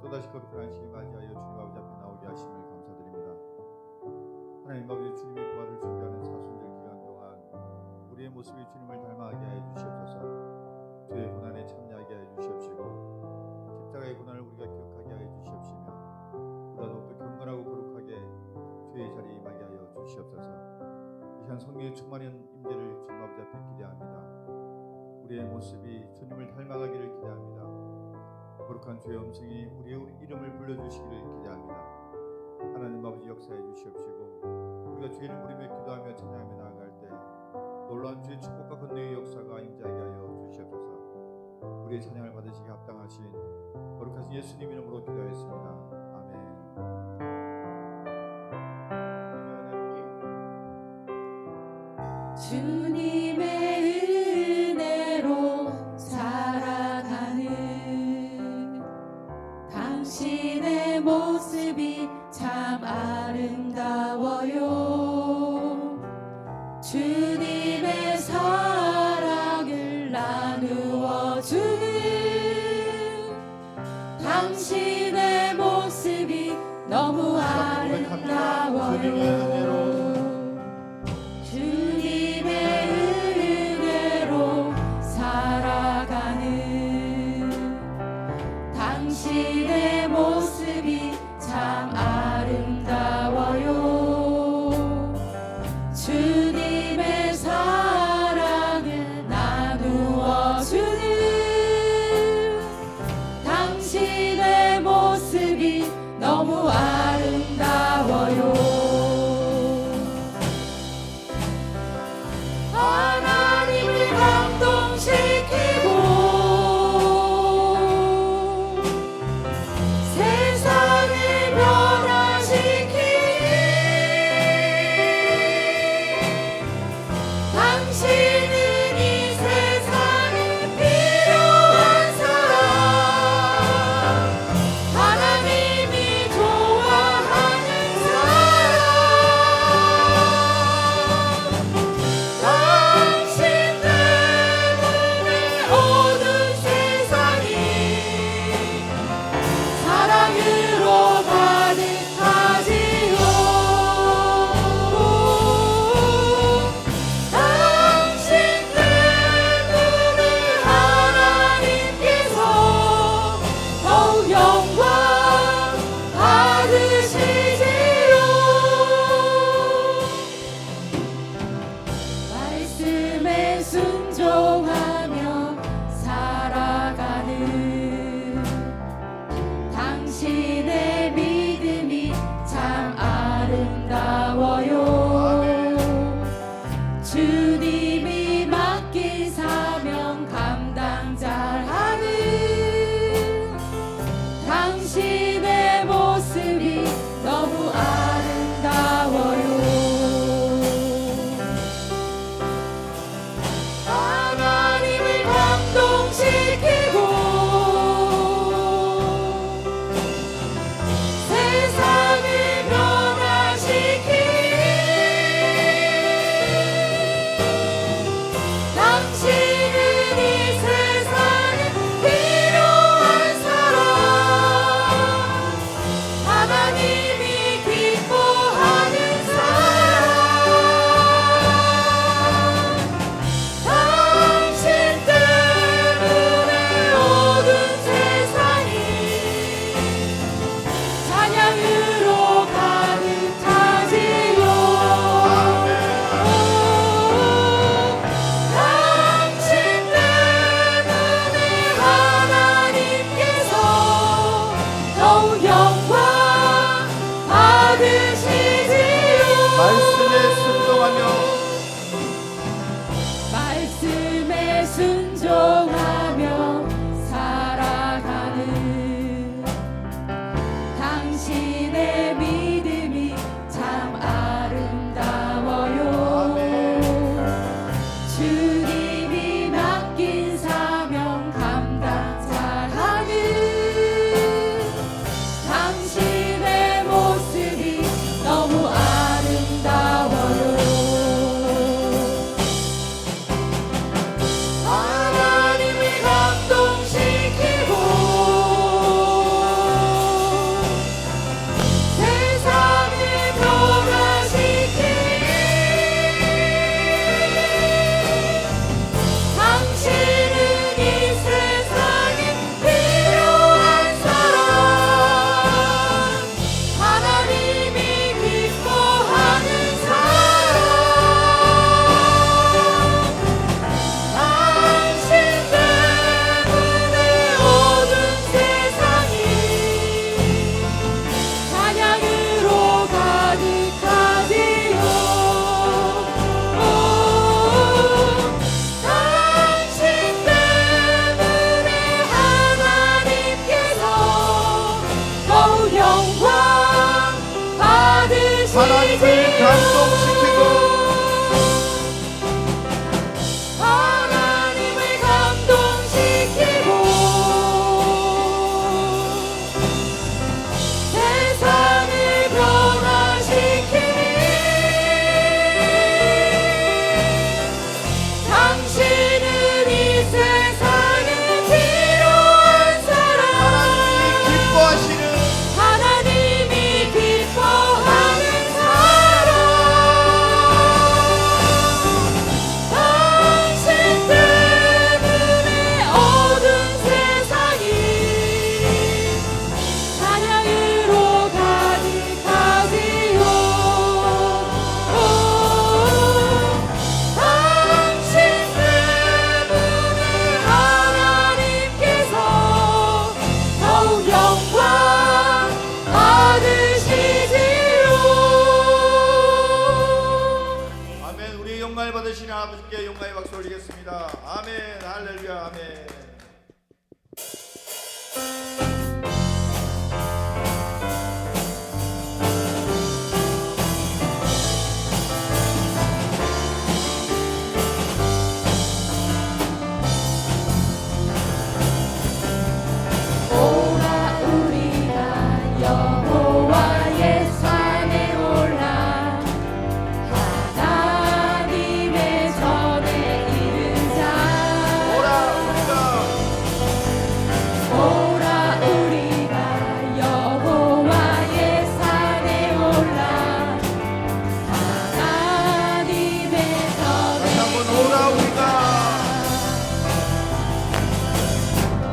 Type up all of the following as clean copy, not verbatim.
또다시 거룩한 안식을 맞이하여 주님 아버지 앞에 나오게 하심을 감사드립니다. 하나님 아버지, 주님의 부활을 준비하는 사순절 기간 동안 우리의 모습이 주님을 닮아가게 하여 주시옵소서. 주의 고난에 참여하게 하여 주시옵시고 십자가의 고난을 우리가 기억하게 하여 주시옵시며 보다 더욱더 경건하고 거룩하게 주의 자리에 임하게 하여 주시옵소서. 이 시간 성령의 충만한 임재를 주님 아버지 앞에 기대합니다. 우리의 모습이 주님을 닮아가기를 기대합니다. 거룩한 주의 음성이 우리의 이름을 불러주시기를 기대합니다. 하나님 아버지, 역사해 주시옵시고 우리가 주의 이름 부르며 기도하며 찬양하며 나아갈 때 놀라운 주의 축복과 권능의 역사가 임재하게 하여 주시옵소서. 우리의 찬양을 받으시기 합당하신 거룩하신 예수님 이름으로 기도하였습니다. 아멘. 주님의 은혜로 살아가는 당신의 모습이 참 아름다워요. 주님의 사랑을 나누어 주는 당신의 모습이 너무 아름다워요. 당신의 모습이 참 아름다워요. 주님의 사랑을 나누어 주는 당신의 모습이 너무 아름다워요. 하나님을 감동시키고 순종하며 살아가는 당신의 믿음이 참 아름다워요. 주님이 맡긴 사명 감당 잘하는 당신의 모습이 너무 아름다워요. 당신은 이 세상에 필요한 사람 아버지께 영광의 박수 올리겠습니다. 아멘. 할렐루야. 아멘. 오라 우리가 여호와의 산에 올라 하나님의 전에 이르자. 오라 우리가 여호와의 산에 올라 하나님의 전에 다시 한번 오라 우리가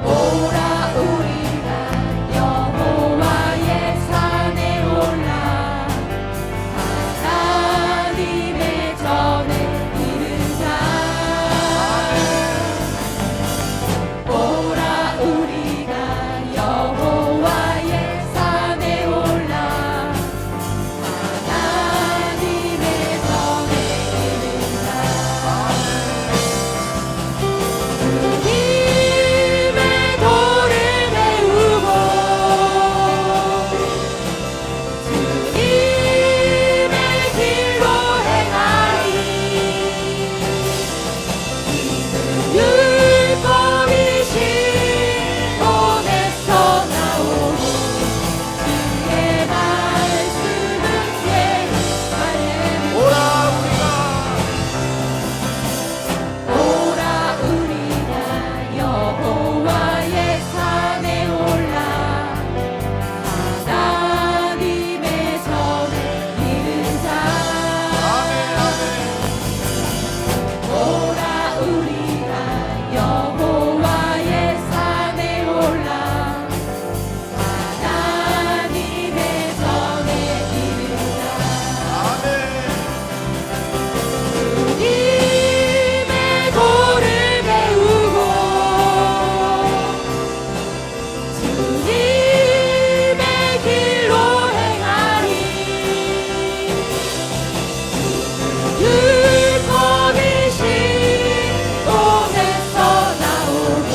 오라 우리가 여호와의 산에 올라 하나님의 전에 이르자. 오라 우리가 여호와의 산에 올라 하나님의 전에 이르자. 주님의 도를 배우고 주님의 길로 행하리. 율법이신 손에서 나오고 주의 말씀은 예루살렘. 오라 우리가 여호와의 산에 올라 하나님의 전에 이르자. 오라 우리가 여호와의 산에 올라 하나님의 전에 이르자. 주님의 도를 배우고 주님의 길로 행하리. 율법이신 손에서 나오고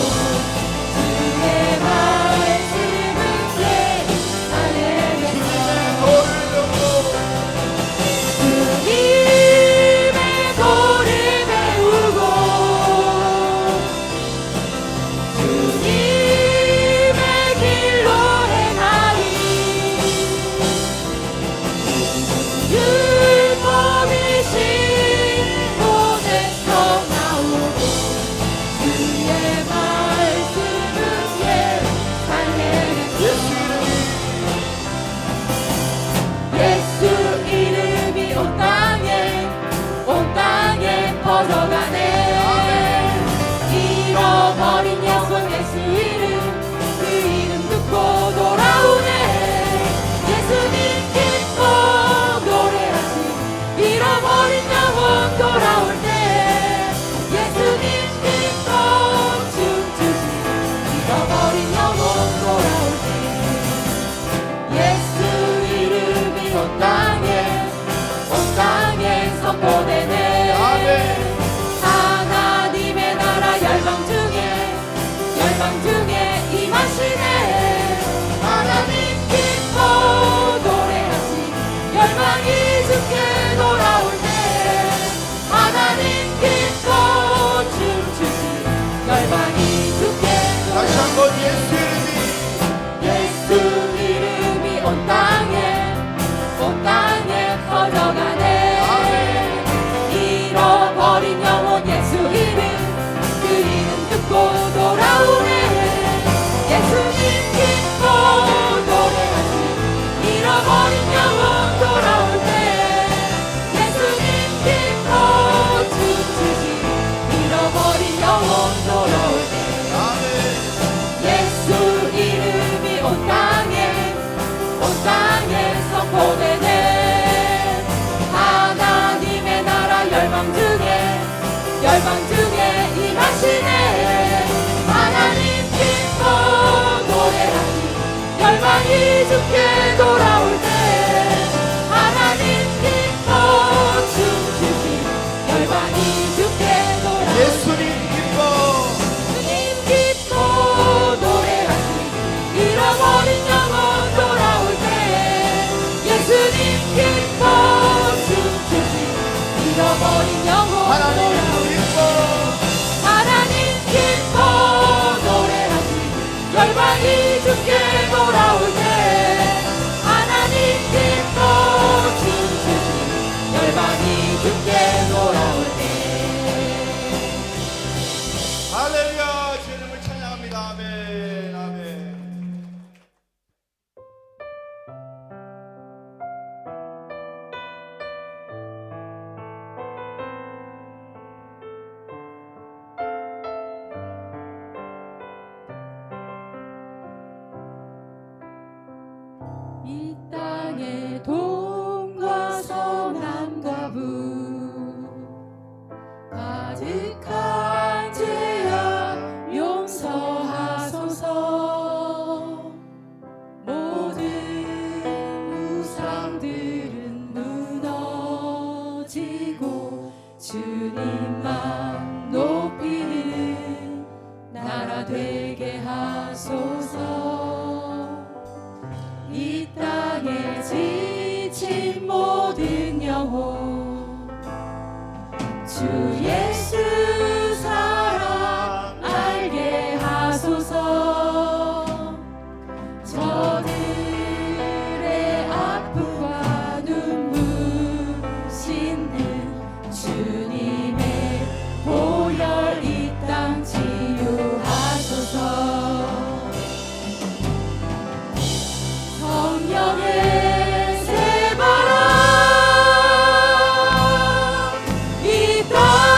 주의 말씀은 예루살렘에서. 주님의 도를 배우고 주님의 길로 행하리. 율법이신 손에서 나오고 주의 말씀은 예루살렘에서. 예수 이름이 온 땅에 퍼져가네. 잃어버린 영혼 예수 이름, 그 이름 듣고 돌아오네. 예수님 기뻐 노래하시. 잃어버린 영혼 돌아올 때 예수님 기뻐 춤추시. 잃어버린 영혼 돌아올 때 예수 이름이 온 땅에 선포되네. 하나님의 나라 열방 중에 임하시네. 하나님 기뻐 노래하시. 열방이 주께 돌아올 때 하나님 기뻐 춤추시. 열방이 주께 다시 한번 예수 이름이 온 땅에 퍼져가네. 잃어버린 영혼 예수 이름, 그 이름 듣고 돌아오네. 예수님 기뻐 노래하시. 잃어버린 영혼 돌아올 때 예수님 기뻐 춤추시. 잃어버린 영혼 돌아올 때 예수 이름이 온 땅에 선포되네. 하나님의 나라 열방 중에 임하시네. 하나님 기뻐 노래하시. 열방이 주께 돌아올 때 하나님 기뻐 춤추시. 열방이 주께 지친 모든 영혼 주 예수 사랑 알게 하소서. 저들의 아픔과 눈물 씻는 주님의 보혈 이 땅 치유하소서. 성령의 새바람 이 땅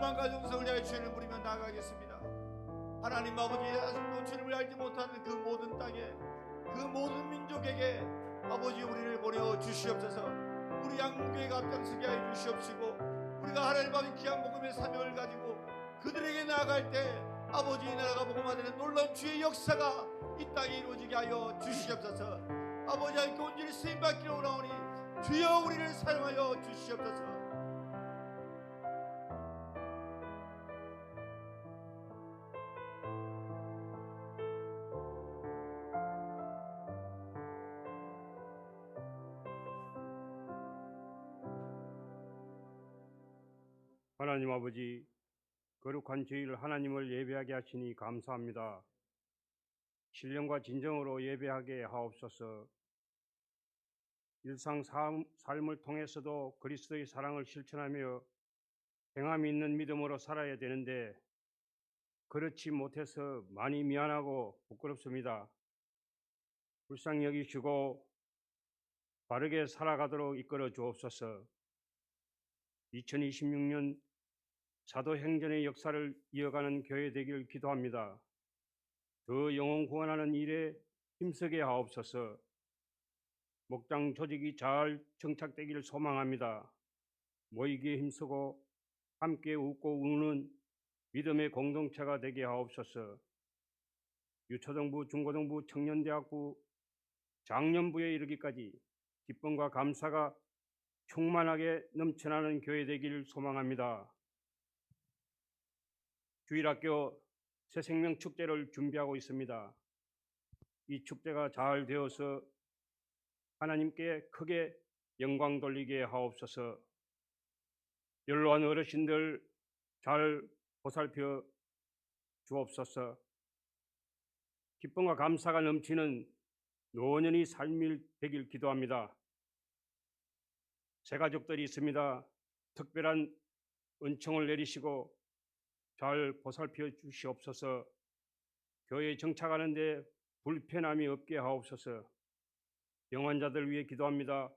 소망과 정성을 다해 주님을 부리며 나아가겠습니다. 하나님 아버지, 아직도 주님을 알지 못하는 그 모든 땅에, 그 모든 민족에게 아버지 우리를 보내 주시옵소서. 우리 양문교회가 앞장서게 하여 주시옵시고, 우리가 하나님 아버지 귀한 복음의 사명을 가지고 그들에게 나아갈 때 아버지 이 나라가 복음화되는 놀라운 주의 역사가 이 땅에 이루어지게 하여 주시옵소서. 아버지 하나님께 온전히 쓰임받기로 원하오니 주여 우리를 사용하여 주시옵소서. 하나님 아버지, 거룩한 주일 하나님을 예배하게 하시니 감사합니다. 신령과 진정으로 예배하게 하옵소서. 일상 삶을 통해서도 그리스도의 사랑을 실천하며 행함이 있는 믿음으로 살아야 되는데 그렇지 못해서 많이 미안하고 부끄럽습니다. 불쌍히 여기시고 바르게 살아가도록 이끌어 주옵소서. 2026년 사도행전의 역사를 이어가는 교회 되기를 기도합니다. 더 영혼 구원하는 일에 힘쓰게 하옵소서. 목장 조직이 잘 정착되기를 소망합니다. 모이기에 힘쓰고 함께 웃고 우는 믿음의 공동체가 되게 하옵소서. 유초등부, 중고등부, 청년대학부, 장년부에 이르기까지 기쁨과 감사가 충만하게 넘쳐나는 교회 되기를 소망합니다. 주일학교 새생명 축제를 준비하고 있습니다. 이 축제가 잘 되어서 하나님께 크게 영광 돌리게 하옵소서. 연로한 어르신들 잘 보살펴 주옵소서. 기쁨과 감사가 넘치는 노년이 삶이 되길 기도합니다. 새 가족들이 있습니다. 특별한 은총을 내리시고 잘 보살펴 주시옵소서. 교회에 정착하는데 불편함이 없게 하옵소서. 병환자들 위해 기도합니다.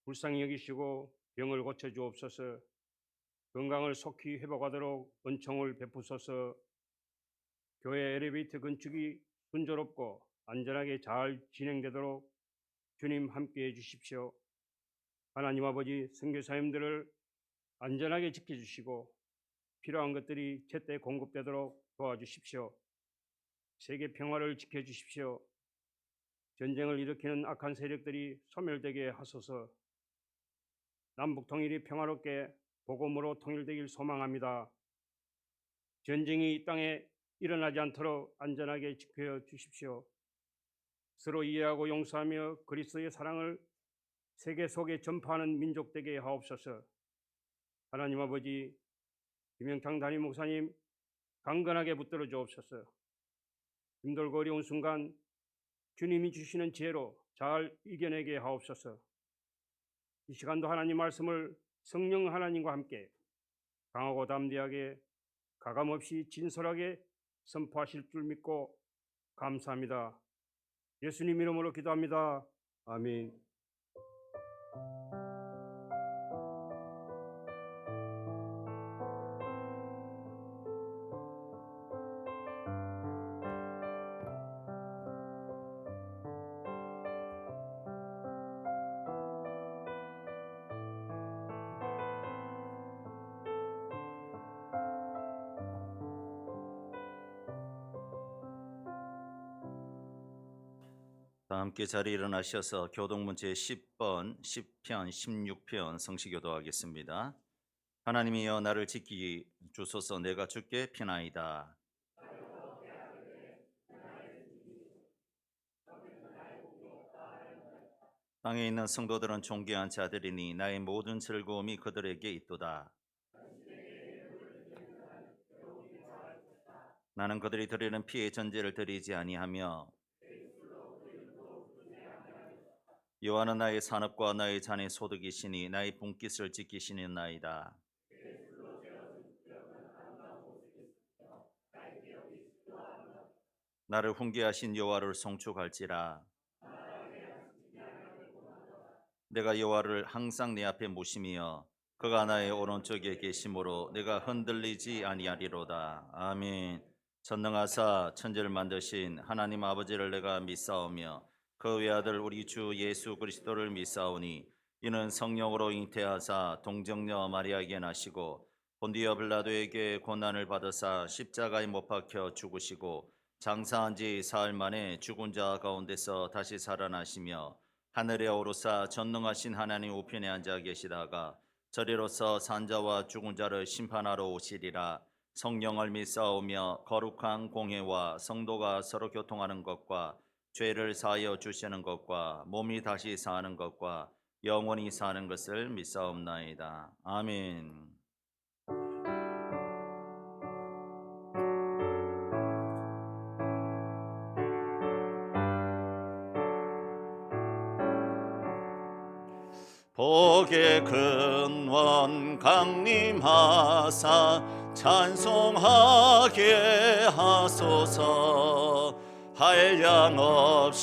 불쌍히 여기시고 병을 고쳐 주옵소서. 건강을 속히 회복하도록 은총을 베푸소서. 교회 엘리베이터 건축이 순조롭고 안전하게 잘 진행되도록 주님 함께해 주십시오. 하나님 아버지, 선교사님들을 안전하게 지켜주시고 필요한 것들이 제때 공급되도록 도와주십시오. 세계 평화를 지켜주십시오. 전쟁을 일으키는 악한 세력들이 소멸되게 하소서. 남북 통일이 평화롭게 복음으로 통일되길 소망합니다. 전쟁이 이 땅에 일어나지 않도록 안전하게 지켜 주십시오. 서로 이해하고 용서하며 그리스도의 사랑을 세계 속에 전파하는 민족 되게 하옵소서. 하나님 아버지, 김영창 담임 목사님 강건하게 붙들어 주옵소서. 힘들고 어려운 순간 주님이 주시는 지혜로 잘 이겨내게 하옵소서. 이 시간도 하나님 말씀을 성령 하나님과 함께 강하고 담대하게 가감없이 진솔하게 선포하실 줄 믿고 감사합니다. 예수님 이름으로 기도합니다. 아멘. 다 함께 자리에 일어나셔서 교동문 제10번, 10편, 16편 성시교도하겠습니다. 하나님이여 나를 지키 주소서. 내가 주께 피나이다. 땅에 있는 성도들은 존귀한 자들이니 나의 모든 즐거움이 그들에게 있도다. 나는 그들이 드리는 피의 전제를 드리지 아니하며 여호와는 나의 산업과 나의 잔의 소득이시니 나의 분깃을 지키시는나이다. 나를 훈계하신 여호와를 송축할지라. 내가 여호와를 항상 내 앞에 모시며 그가 나의 오른쪽에 계심으로 내가 흔들리지 아니하리로다. 아멘. 전능하사 천지를 만드신 하나님 아버지를 내가 믿사오며 그 외아들 우리 주 예수 그리스도를 믿사오니 이는 성령으로 잉태하사 동정녀 마리아에게 나시고 본디오 빌라도에게 고난을 받으사 십자가에 못 박혀 죽으시고 장사한 지 사흘 만에 죽은 자 가운데서 다시 살아나시며 하늘에 오르사 전능하신 하나님 우편에 앉아 계시다가 저리로서 산자와 죽은 자를 심판하러 오시리라. 성령을 믿사오며 거룩한 공회와 성도가 서로 교통하는 것과 죄를 사하여 주시는 것과 몸이 다시 사는 것과 영원히 사는 것을 믿사옵나이다. 아멘. 복의 근원 강림하사 찬송하게 하소서. 한량없이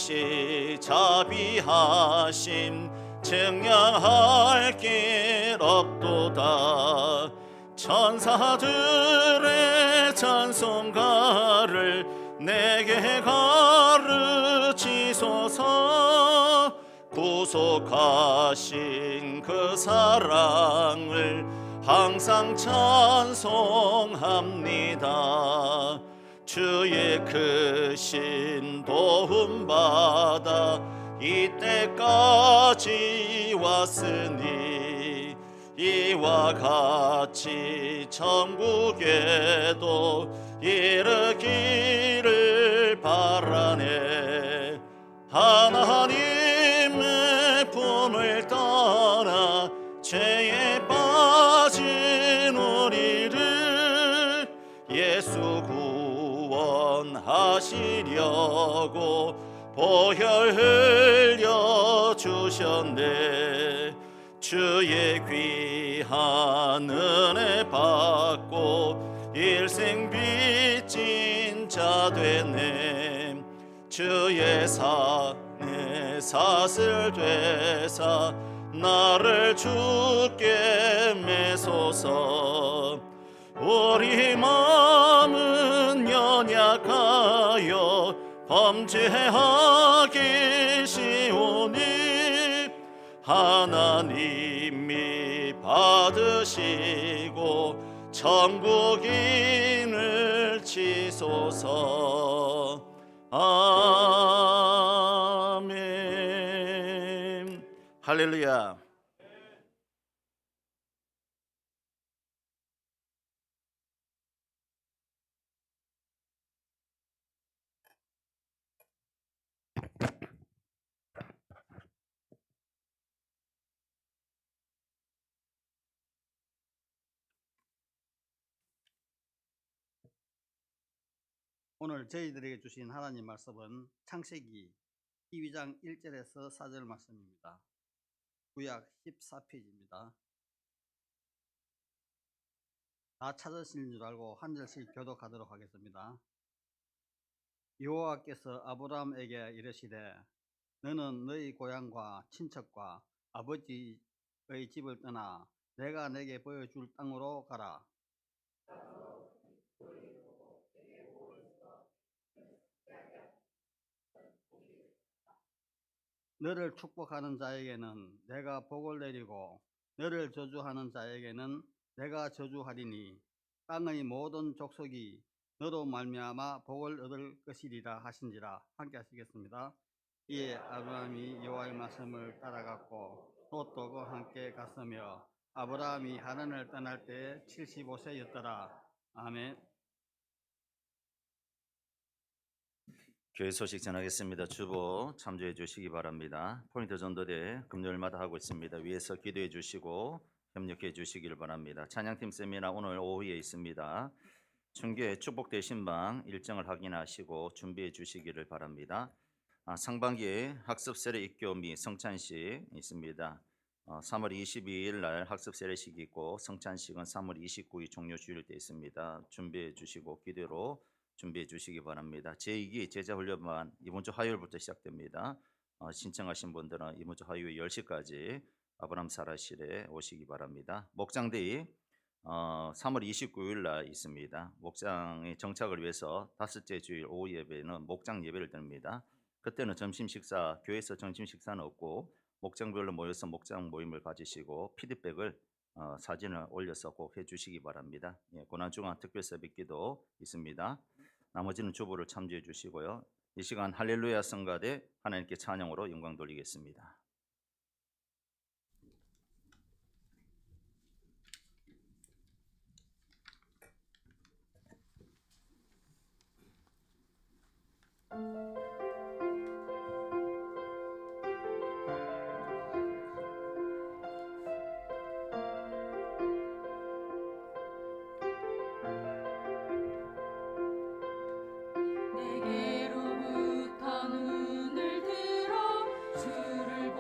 자비하심 증량할 길 없도다. 천사들의 찬송가를 내게 가르치소서. 구속하신 그 사랑을 항상 찬송합니다. 주의 크신 도움받아 이때까지 왔으니 이와 같이 천국에도 이르기를 바라네. 하나님의 품을 떠나 죄에 빠진 우리를 예수 구원하시려고 보혈 흘려 주셨네. 주의 귀한 은혜 받고 일생 빚진 자 되네. 주의 산에 사슬 되사 나를 주께 매소서. 우리 마음은 연약하여 범죄하기 쉬우니 하나님이 받으시고 천국인을 치소서. 아멘. 할렐루야. 오늘 저희들에게 주신 하나님 말씀은 창세기 12장 1절에서 4절 말씀입니다. 구약 14페이지입니다. 다 찾으신 줄 알고 한 절씩 교독하도록 하겠습니다. 여호와께서 아브라함에게 이르시되 너는 너희 고향과 친척과 아버지의 집을 떠나 내가 내게 보여줄 땅으로 가라. 너를 축복하는 자에게는 내가 복을 내리고 너를 저주하는 자에게는 내가 저주하리니 땅의 모든 족속이 너로 말미암아 복을 얻을 것이리라 하신지라. 함께 하시겠습니다. 이에 아브라함이 여호와의 말씀을 따라갔고 롯도 그와 함께 갔으며 아브라함이 하란을 떠날 때에 75세였더라. 아멘. 교회 소식 전하겠습니다. 주보 참조해 주시기 바랍니다. 포인트 전도대 금요일마다 하고 있습니다. 위에서 기도해 주시고 협력해 주시기를 바랍니다. 찬양팀 세미나 오늘 오후에 있습니다. 중계 축복대 신방 일정을 확인하시고 준비해 주시기를 바랍니다. 상반기에 학습 세례 입교 및 성찬식 있습니다. 3월 22일 날 학습 세례식이 있고 성찬식은 3월 29일 종료 주일 때 있습니다. 준비해 주시고 기도로 준비해 주시기 바랍니다. 제2기 제자훈련반 이번 주 화요일부터 시작됩니다. 신청하신 분들은 이번 주 화요일 10시까지 아브람 사라실에 오시기 바랍니다. 목장대회 3월 29일 날 있습니다. 목장의 정착을 위해서 다섯째 주일 오후 예배는 목장 예배를 드립니다. 그때는 점심 식사, 교회에서 점심 식사는 없고 목장별로 모여서 목장 모임을 가지시고 피드백을 사진을 올려서 꼭 해주시기 바랍니다. 예, 고난주간 특별 새벽기도 있습니다. 나머지는 주보를 참조해 주시고요. 이 시간 할렐루야 성가대 하나님께 찬양으로 영광 돌리겠습니다. 내게로부터 눈을 들어 주를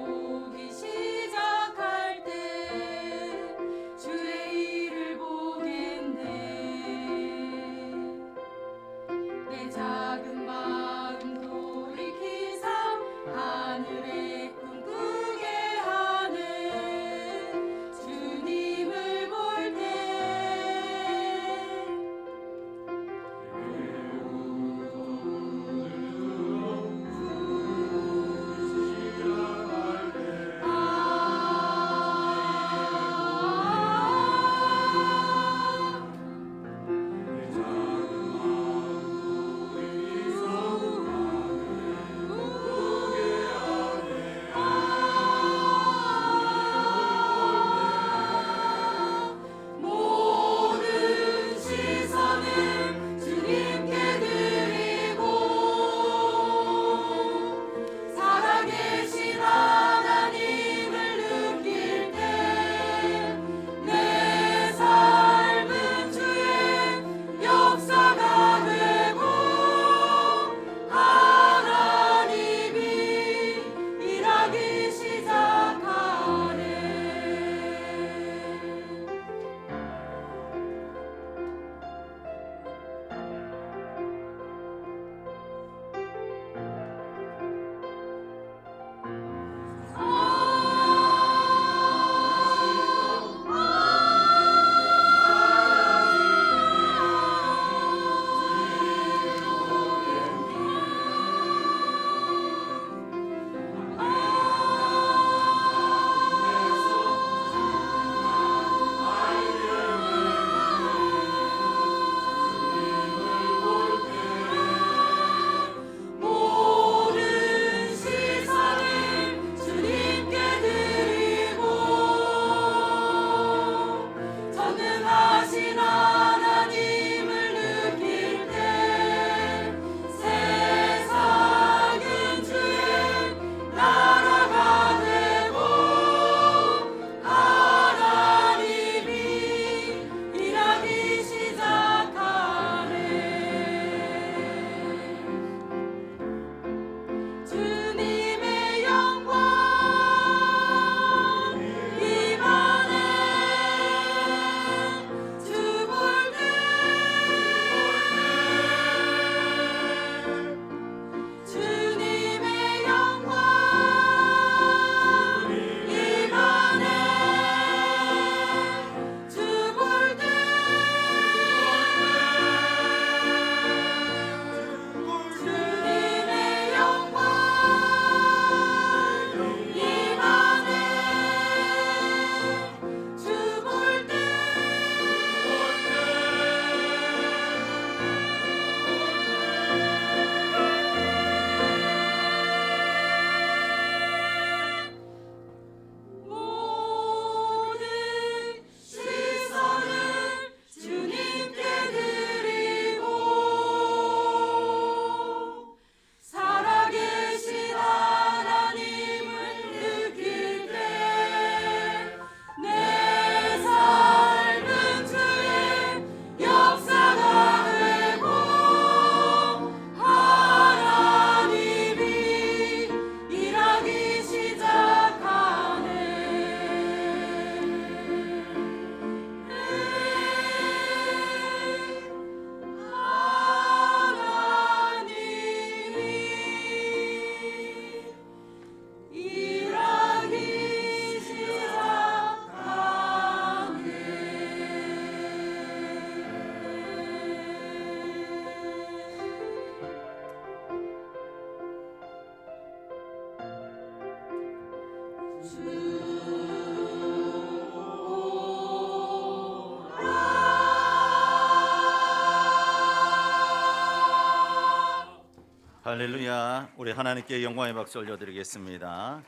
할렐루야. 우리 하나님께 영광의 박수 올려드리겠습니다.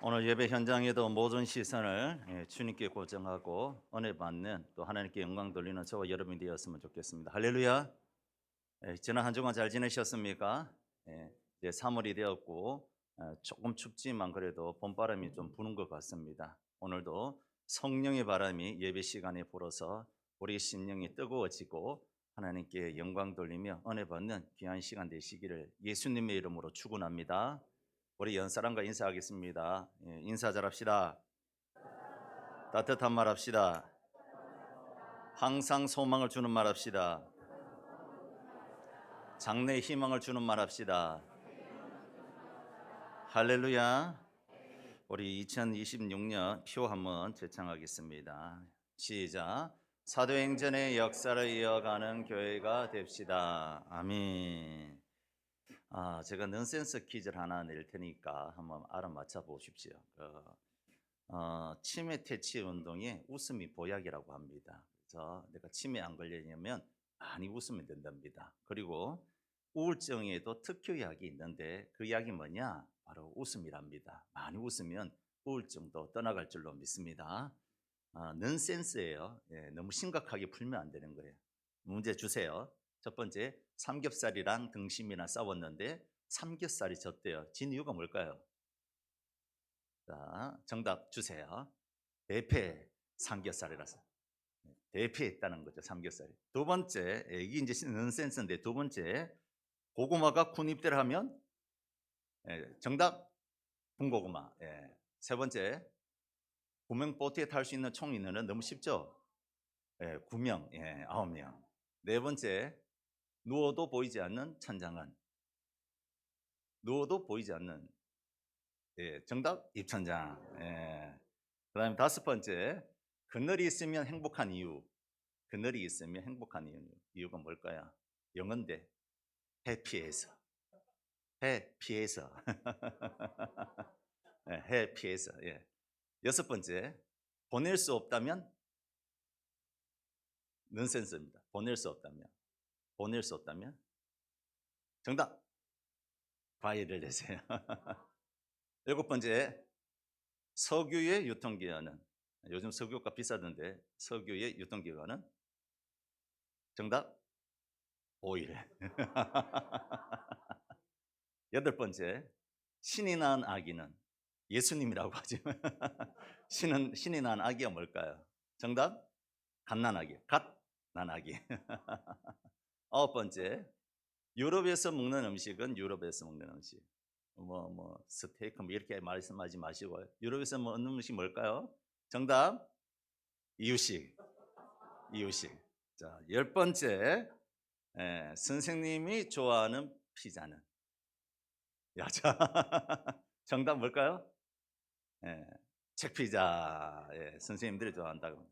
오늘 예배 현장에도 모든 시선을 주님께 고정하고 은혜 받는 또 하나님께 영광 돌리는 저와 여러분이 되었으면 좋겠습니다. 할렐루야. 지난 한 주간 잘 지내셨습니까? 이제 3월이 되었고 조금 춥지만 그래도 봄바람이 좀 부는 것 같습니다. 오늘도 성령의 바람이 예배 시간에 불어서 우리 심령이 뜨거워지고 하나님께 영광 돌리며 은혜 받는 귀한 시간 되시기를 예수님의 이름으로 축원합니다. 우리 연사람과 인사하겠습니다. 인사 잘합시다. 따뜻한 말 합시다. 항상 소망을 주는 말 합시다. 장래의 희망을 주는 말 합시다. 할렐루야. 우리 2026년 표 한번 제창하겠습니다. 시작. 사도행전의 역사를 이어가는 교회가 됩시다. 아멘. 제가 넌센스 퀴즈를 하나 낼 테니까 한번 알아맞혀 보십시오. 치매 퇴치 운동에 웃음이 보약이라고 합니다. 그래서 내가 치매 안 걸리려면 많이 웃으면 된답니다. 그리고 우울증에도 특효약이 있는데 그 약이 뭐냐? 바로 웃음이랍니다. 많이 웃으면 우울증도 떠나갈 줄로 믿습니다. 넌센스예요. 너무 심각하게 풀면 안 되는 거예요. 문제 주세요. 첫 번째, 삼겹살이랑 등심이랑 싸웠는데 삼겹살이 졌대요. 진 이유가 뭘까요? 자, 정답 주세요. 대패 삼겹살이라서. 대패했다는 거죠, 삼겹살이. 두 번째, 이게 이제 넌센스인데 두 번째, 고구마가 군입대를 하면 정답 군고구마. 세 번째, 구명보트에 탈 수 있는 총이 있는 너무 쉽죠? 9명, 9명. 네 번째, 누워도 보이지 않는 천장은. 누워도 보이지 않는. 정답 입천장. 그 다음에 다섯 번째, 그늘이 있으면 행복한 이유. 그늘이 있으면 행복한 이유가 뭘까요? 영어인데 해피해서. 해피해서. 해피해서. 여섯 번째, 보낼 수 없다면 넌센스입니다. 보낼 수 없다면. 보낼 수 없다면 정답 과일을 내세요. 일곱 번째, 석유의 유통기한은. 요즘 석유가 비싸던데 석유의 유통기한은 정답 5일. 여덟 번째, 신이 낳은 아기는. 예수님이라고 하죠. 신이 낳은 아기가 뭘까요? 정답 갓난아기. 갓난아기. 아홉 번째, 유럽에서 먹는 음식은 유럽에서 먹는 음식. 스테이크 이렇게 말씀하지 마시고 유럽에서 먹는 음식 뭘까요? 정답 이유식. 이유식. 자, 열 번째, 선생님이 좋아하는 피자는. 자, 정답 뭘까요? 책피자. 선생님들이 좋아한다고.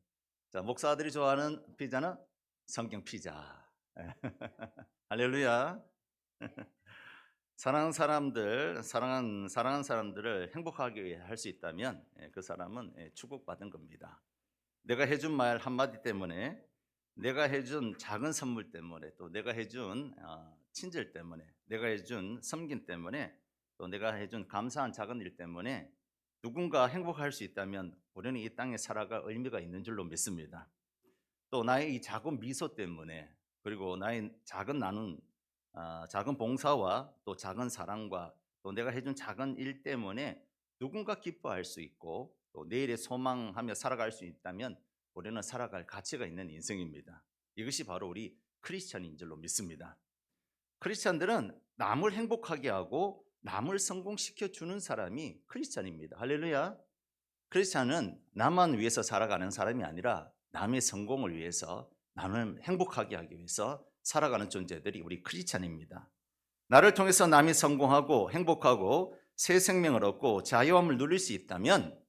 자, 목사들이 좋아하는 피자는 성경 피자. 할렐루야. 사랑하는 사람들을 행복하게 할 수 있다면 그 사람은 축복받은 겁니다. 내가 해준 말 한마디 때문에, 내가 해준 작은 선물 때문에, 또 내가 해준 친절 때문에, 내가 해준 섬김 때문에, 또 내가 해준 감사한 작은 일 때문에 누군가 행복할 수 있다면 우리는 이 땅에 살아갈 의미가 있는 줄로 믿습니다. 또 나의 이 작은 미소 때문에, 그리고 나의 작은 나눔, 작은 봉사와 또 작은 사랑과 또 내가 해준 작은 일 때문에 누군가 기뻐할 수 있고 또 내일의 소망하며 살아갈 수 있다면 우리는 살아갈 가치가 있는 인생입니다. 이것이 바로 우리 크리스찬인 줄로 믿습니다. 크리스찬들은 남을 행복하게 하고 남을 성공시켜 주는 사람이 크리스찬입니다. 할렐루야. 크리스찬은 나만 위해서 살아가는 사람이 아니라 남의 성공을 위해서, 남을 행복하게 하기 위해서 살아가는 존재들이 우리 크리스찬입니다. 나를 통해서 남이 성공하고 행복하고 새 생명을 얻고 자유함을 누릴 수 있다면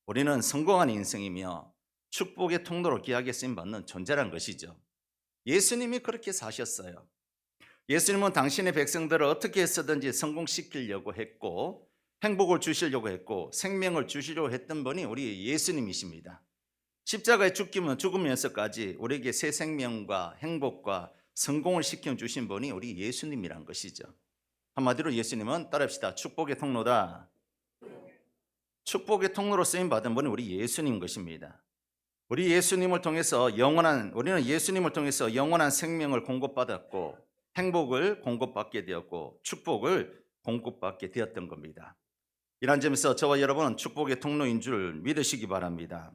우리는 성공한 인생이며 축복의 통로로 귀하게 쓰임받는 존재란 것이죠. 예수님이 그렇게 사셨어요. 예수님은 당신의 백성들을 어떻게 해서든지 성공시키려고 했고 행복을 주시려고 했고 생명을 주시려고 했던 분이 우리 예수님이십니다. 십자가에 죽으면서까지 우리에게 새 생명과 행복과 성공을 시켜주신 분이 우리 예수님이란 것이죠. 한마디로 예수님은 따라합시다. 축복의 통로다. 축복의 통로로 쓰임 받은 분이 우리 예수님 것입니다. 우리는 예수님을 통해서 영원한 생명을 공급받았고 행복을 공급받게 되었고 축복을 공급받게 되었던 겁니다. 이런 점에서 저와 여러분은 축복의 통로인 줄 믿으시기 바랍니다.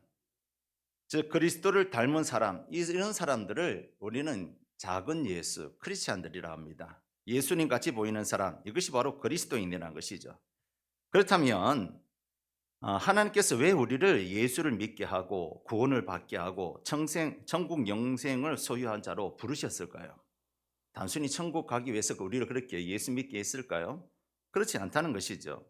즉 그리스도를 닮은 사람, 이런 사람들을 우리는 작은 예수, 크리스찬들이라 합니다. 예수님 같이 보이는 사람, 이것이 바로 그리스도인이라는 것이죠. 그렇다면 하나님께서 왜 우리를 예수를 믿게 하고 구원을 받게 하고 천국 영생을 소유한 자로 부르셨을까요? 단순히 천국 가기 위해서 우리를 그렇게 예수 믿게 했을까요? 그렇지 않다는 것이죠.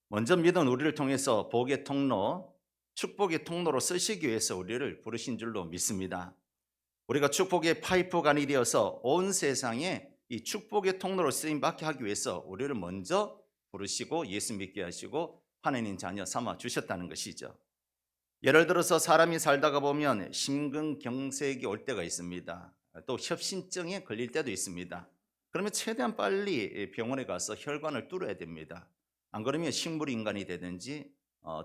먼저 믿은 우리를 통해서 복의 통로, 축복의 통로로 쓰시기 위해서 우리를 부르신 줄로 믿습니다. 우리가 축복의 파이프관이 되어서 온 세상에 이 축복의 통로로 쓰임받게 하기 위해서 우리를 먼저 부르시고 예수 믿게 하시고 하나님 자녀 삼아 주셨다는 것이죠. 예를 들어서 사람이 살다가 보면 심근경색이 올 때가 있습니다. 또 협심증에 걸릴 때도 있습니다. 그러면 최대한 빨리 병원에 가서 혈관을 뚫어야 됩니다. 안 그러면 식물인간이 되든지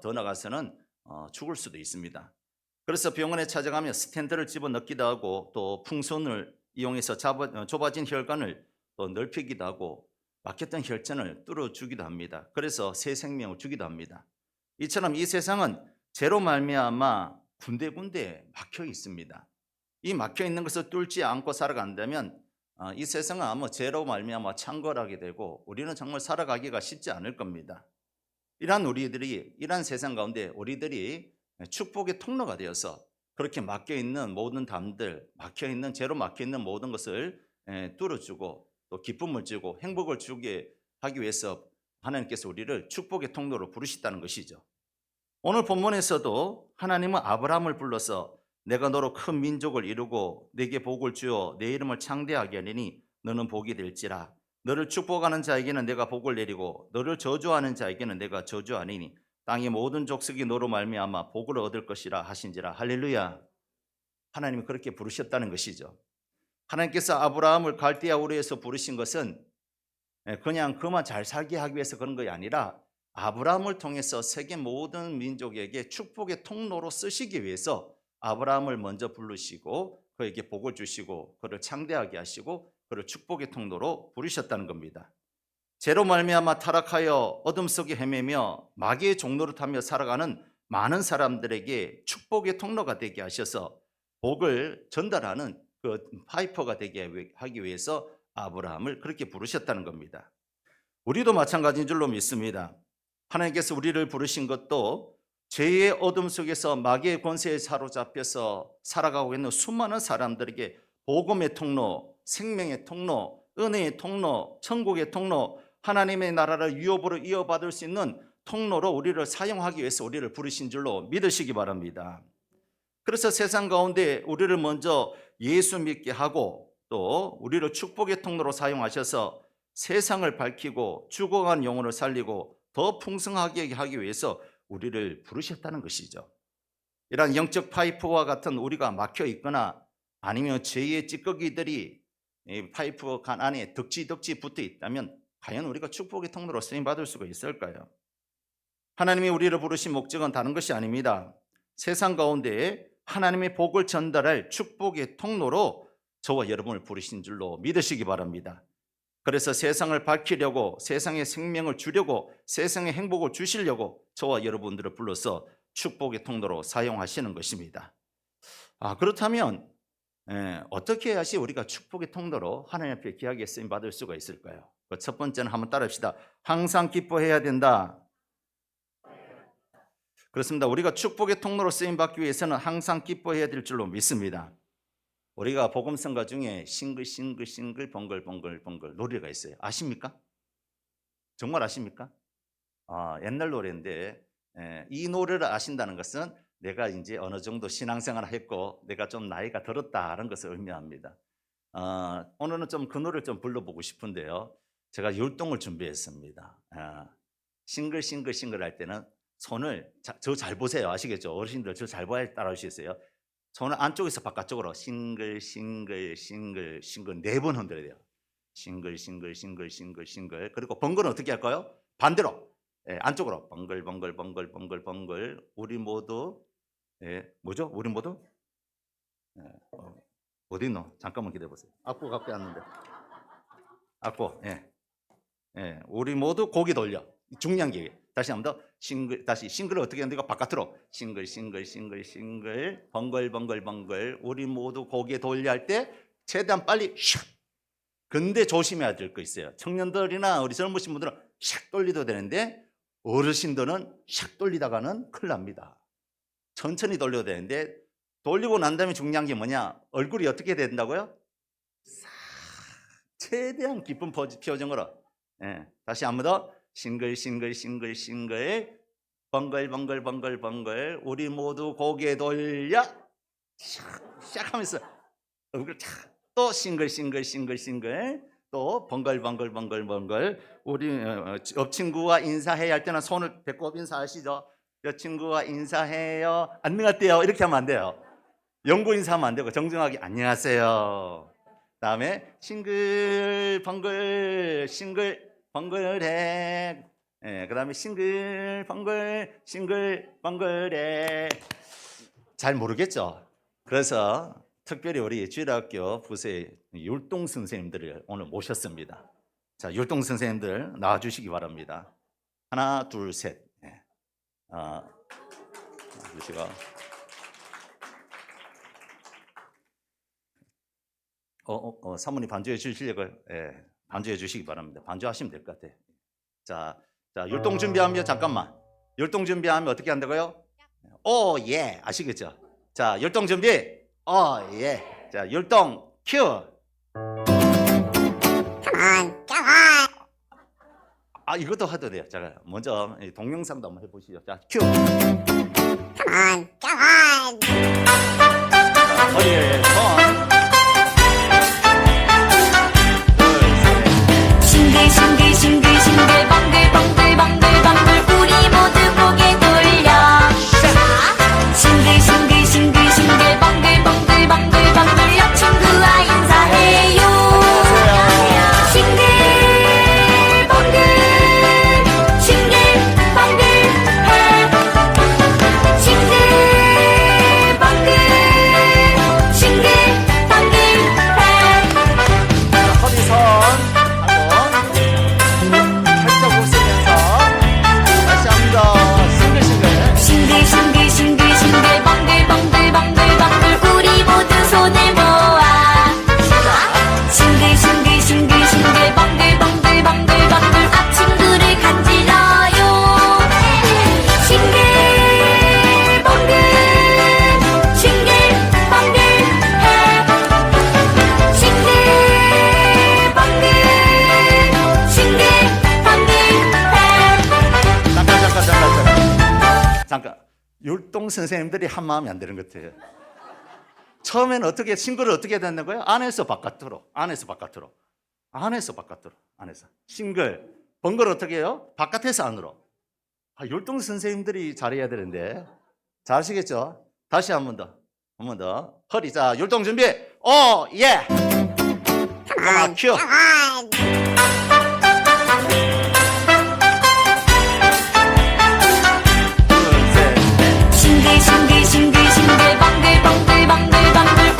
더 나아가서는 죽을 수도 있습니다. 그래서 병원에 찾아가면 스텐트를 집어넣기도 하고 또 풍선을 이용해서 좁아진 혈관을 또 넓히기도 하고 막혔던 혈전을 뚫어주기도 합니다. 그래서 새 생명을 주기도 합니다. 이처럼 이 세상은 죄로 말미암아 군데군데 막혀 있습니다. 이 막혀 있는 것을 뚫지 않고 살아간다면 이 세상은 아마 죄로 말미암아 창궐하게 되고 우리는 정말 살아가기가 쉽지 않을 겁니다. 이러한 세상 가운데 우리들이 축복의 통로가 되어서 그렇게 막혀 있는 모든 담들, 죄로 막혀 있는 모든 것을 뚫어주고 또 기쁨을 주고 행복을 주게 하기 위해서 하나님께서 우리를 축복의 통로로 부르셨다는 것이죠. 오늘 본문에서도 하나님은 아브라함을 불러서 내가 너로 큰 민족을 이루고 내게 복을 주어 내 이름을 창대하게 하리니 너는 복이 될지라. 너를 축복하는 자에게는 내가 복을 내리고 너를 저주하는 자에게는 내가 저주하리니 땅의 모든 족속이 너로 말미암아 복을 얻을 것이라 하신지라. 할렐루야. 하나님이 그렇게 부르셨다는 것이죠. 하나님께서 아브라함을 갈대아 우르에서 부르신 것은 그냥 그만 잘 살게 하기 위해서 그런 것이 아니라 아브라함을 통해서 세계 모든 민족에게 축복의 통로로 쓰시기 위해서 아브라함을 먼저 부르시고 그에게 복을 주시고 그를 창대하게 하시고 그를 축복의 통로로 부르셨다는 겁니다. 죄로 말미암아 타락하여 어둠 속에 헤매며 마귀의 종로를 타며 살아가는 많은 사람들에게 축복의 통로가 되게 하셔서 복을 전달하는 그 파이퍼가 되게 하기 위해서 아브라함을 그렇게 부르셨다는 겁니다. 우리도 마찬가지인 줄로 믿습니다. 하나님께서 우리를 부르신 것도 죄의 어둠 속에서 마귀의 권세에 사로잡혀서 살아가고 있는 수많은 사람들에게 복음의 통로, 생명의 통로, 은혜의 통로, 천국의 통로, 하나님의 나라를 유업으로 이어받을 수 있는 통로로 우리를 사용하기 위해서 우리를 부르신 줄로 믿으시기 바랍니다. 그래서 세상 가운데 우리를 먼저 예수 믿게 하고 또 우리를 축복의 통로로 사용하셔서 세상을 밝히고 죽어간 영혼을 살리고 더 풍성하게 하기 위해서 우리를 부르셨다는 것이죠. 이러한 영적 파이프와 같은 우리가 막혀 있거나 아니면 죄의 찌꺼기들이 파이프 간 안에 덕지 붙어 있다면 과연 우리가 축복의 통로로 쓰임받을 수가 있을까요? 하나님이 우리를 부르신 목적은 다른 것이 아닙니다. 세상 가운데 하나님의 복을 전달할 축복의 통로로 저와 여러분을 부르신 줄로 믿으시기 바랍니다. 그래서 세상을 밝히려고 세상에 생명을 주려고 세상에 행복을 주시려고 저와 여러분들을 불러서 축복의 통로로 사용하시는 것입니다. 그렇다면 어떻게 해야지 우리가 축복의 통로로 하나님 앞에 귀하게 쓰임 받을 수가 있을까요? 첫 번째는 한번 따라합시다. 항상 기뻐해야 된다. 그렇습니다. 우리가 축복의 통로로 쓰임 받기 위해서는 항상 기뻐해야 될 줄로 믿습니다. 우리가 복음성가 중에 싱글 번글 노래가 있어요. 아십니까? 정말 아십니까? 옛날 노래인데 이 노래를 아신다는 것은 내가 이제 어느 정도 신앙생활을 했고 내가 좀 나이가 들었다는 것을 의미합니다. 오늘은 좀 그 노래를 좀 불러보고 싶은데요. 제가 율동을 준비했습니다. 싱글 할 때는 손을 저 잘 보세요. 아시겠죠? 어르신들 저 잘 봐야 따라 하시겠어요? 손을 안쪽에서 바깥쪽으로 싱글 4번 흔들어야 돼요. 싱글. 그리고 번글은 어떻게 할까요? 반대로. 예, 안쪽으로 번글. 우리 모두 뭐죠? 우리 모두 어디 있노? 잠깐만 기다려 보세요. 악보 갖고 왔는데. 악보. 우리 모두 고개 돌려. 중요한 게 다시 한번 더 싱글을 어떻게 하는데 바깥으로 싱글 번글 우리 모두 고개 돌려 할 때 최대한 빨리 샥. 근데 조심해야 될 거 있어요. 청년들이나 우리 젊으신 분들은 샥 돌리도 되는데 어르신들은 샥 돌리다가는 큰일 납니다. 천천히 돌려도 되는데 돌리고 난 다음에 중요한 게 뭐냐? 얼굴이 어떻게 된다고요? 최대한 기쁜 표정으로. 다시 한번 더 싱글 번글 우리 모두 고개 돌려 샥 하면서 얼굴 또 싱글 또 번글 우리 옆 친구와 인사해야 할 때는 손을 배꼽 인사하시죠. 옆 친구와 인사해요. 안녕하세요. 이렇게 하면 안 돼요. 영구 인사하면 안 되고 정중하게 안녕하세요. 다음에 싱글 번글해. 그다음에 싱글 번글해. 잘 모르겠죠. 그래서 특별히 우리 주일학교 부서의 율동 선생님들을 오늘 모셨습니다. 자, 율동 선생님들 나와 주시기 바랍니다. 하나, 둘, 셋. 주시고. 사모님 반주해 주시려고요? 반주해 주시기 바랍니다. 반주하시면 될 것 같아요. 자, 율동 준비하면 잠깐만. 율동 준비하면 어떻게 한다고요? 오, 예. 아시겠죠? 자, 율동 준비. 예. 자, 율동 큐. 이것도 해도 돼요. 자, 먼저 동영상도 한번 해보시죠. 자, 큐. 허리에 손. 싱글 번글 우리 모두 고개 돌려 싱글 번글 옆 친구와 인사해요 싱글 번글 해 싱글 번글 해 허리 손 한번 살짝 웃으면서 다시 한번 싱글 번글 우리 모두 손을 모아 싱글 번글 앞 친구를 간지러요 싱글 번글 해 싱글 번글 해 잠깐. 율동 선생님들이 한 마음이 안 되는 것 같아요. 처음에는 어떻게 싱글을 어떻게 됐는 거예요? 안에서 바깥으로. 싱글 번글 어떻게 해요? 바깥에서 안으로. 율동 선생님들이 잘해야 되는데. 잘 아시겠죠? 다시 한 번 더. 허리. 자, 율동 준비. 예. 큐. 싱글 번글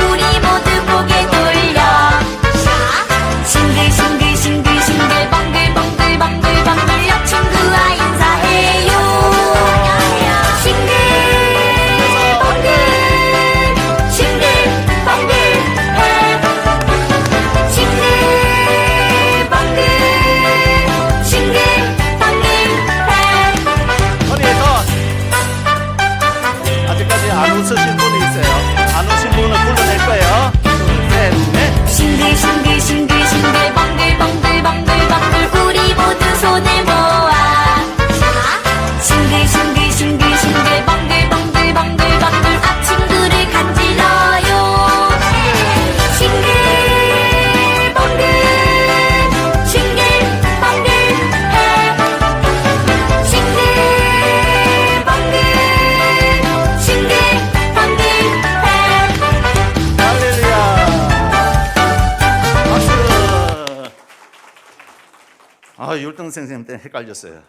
우리 모두 고개 돌려 싱글 번글 옆 친구와 인사해요 싱글 번글 해 싱글 번글 율동 선생님 때문에 헷갈렸어요.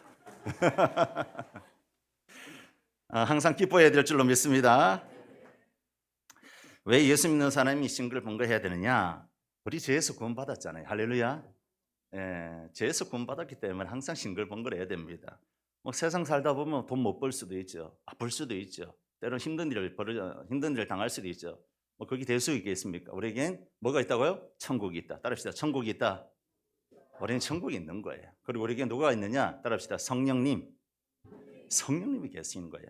항상 기뻐해야 될 줄로 믿습니다. 왜 예수 믿는 사람이 싱글벙글해야 되느냐? 우리 죄에서 구원받았잖아요. 할렐루야. 죄에서 구원받았기 때문에 항상 싱글벙글해야 됩니다. 뭐 세상 살다 보면 돈 못 벌 수도 있죠. 아플 수도 있죠. 때로는 힘든 일을 당할 수도 있죠. 뭐 거기 대수 있겠습니까? 우리에겐 뭐가 있다고요? 천국이 있다. 따라합시다. 천국이 있다. 우리는 천국이 있는 거예요. 그리고 우리에게 누가 있느냐? 따라합시다. 성령님이 계시는 거예요.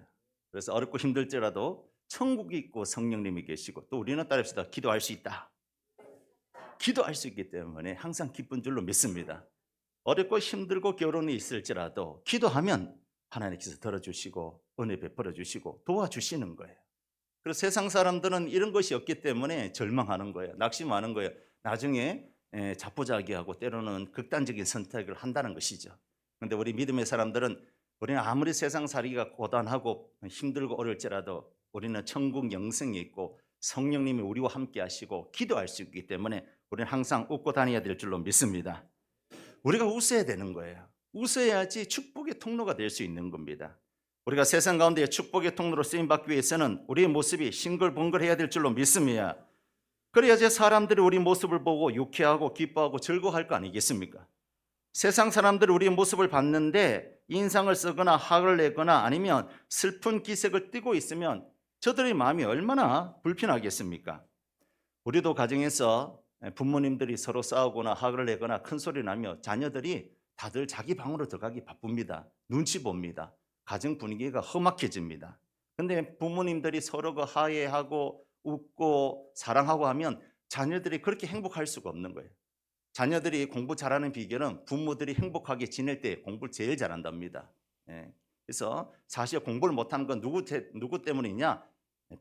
그래서 어렵고 힘들지라도 천국이 있고 성령님이 계시고, 또 우리는 따라합시다. 기도할 수 있다. 기도할 수 있기 때문에 항상 기쁜 줄로 믿습니다. 어렵고 힘들고 결혼이 있을지라도 기도하면 하나님께서 들어주시고 은혜 베풀어 주시고 도와주시는 거예요. 그래서 세상 사람들은 이런 것이 없기 때문에 절망하는 거예요. 낙심하는 거예요. 나중에 자포자기하고 때로는 극단적인 선택을 한다는 것이죠. 그런데 우리 믿음의 사람들은, 우리는 아무리 세상 살기가 고단하고 힘들고 어려울지라도 우리는 천국 영생이 있고 성령님이 우리와 함께 하시고 기도할 수 있기 때문에 우리는 항상 웃고 다녀야 될 줄로 믿습니다. 우리가 웃어야 되는 거예요. 웃어야지 축복의 통로가 될 수 있는 겁니다. 우리가 세상 가운데 축복의 통로로 쓰임받기 위해서는 우리의 모습이 싱글벙글해야 될 줄로 믿습니다. 그래야지 사람들이 우리 모습을 보고 유쾌하고 기뻐하고 즐거워할 거 아니겠습니까? 세상 사람들이 우리의 모습을 봤는데 인상을 쓰거나 화를 내거나 아니면 슬픈 기색을 띠고 있으면 저들의 마음이 얼마나 불편하겠습니까? 우리도 가정에서 부모님들이 서로 싸우거나 화를 내거나 큰 소리 나며 자녀들이 다들 자기 방으로 들어가기 바쁩니다. 눈치 봅니다. 가정 분위기가 험악해집니다. 근데 부모님들이 서로가 화해하고 웃고 사랑하고 하면 자녀들이 그렇게 행복할 수가 없는 거예요. 자녀들이 공부 잘하는 비결은 부모들이 행복하게 지낼 때 공부를 제일 잘한답니다. 그래서 사실 공부를 못하는 건 누구 때문이냐?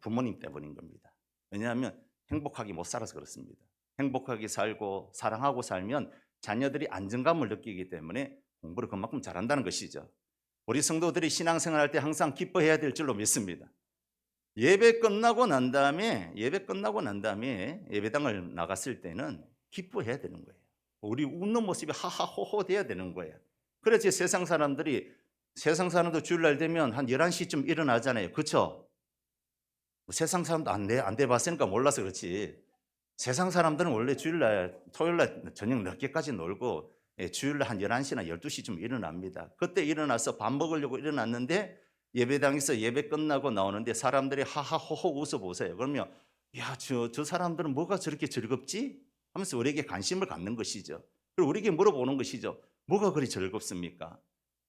부모님 때문인 겁니다. 왜냐하면 행복하게 못 살아서 그렇습니다. 행복하게 살고 사랑하고 살면 자녀들이 안정감을 느끼기 때문에 공부를 그만큼 잘한다는 것이죠. 우리 성도들이 신앙생활할 때 항상 기뻐해야 될 줄로 믿습니다. 예배 끝나고 난 다음에 예배당을 나갔을 때는 기뻐해야 되는 거예요. 우리 웃는 모습이 하하호호 돼야 되는 거예요. 그래서 세상 사람도 주일날 되면 한 11시쯤 일어나잖아요. 그렇죠? 세상 사람도 안 돼봤으니까 몰라서 그렇지. 세상 사람들은 원래 주일날 토요일날 저녁 늦게까지 놀고 주일날 한 11시나 12시쯤 일어납니다. 그때 일어나서 밥 먹으려고 일어났는데 예배당에서 예배 끝나고 나오는데 사람들이 하하호호 웃어보세요. 그러면 저 사람들은 뭐가 저렇게 즐겁지? 하면서 우리에게 관심을 갖는 것이죠. 그리고 우리에게 물어보는 것이죠. 뭐가 그리 즐겁습니까?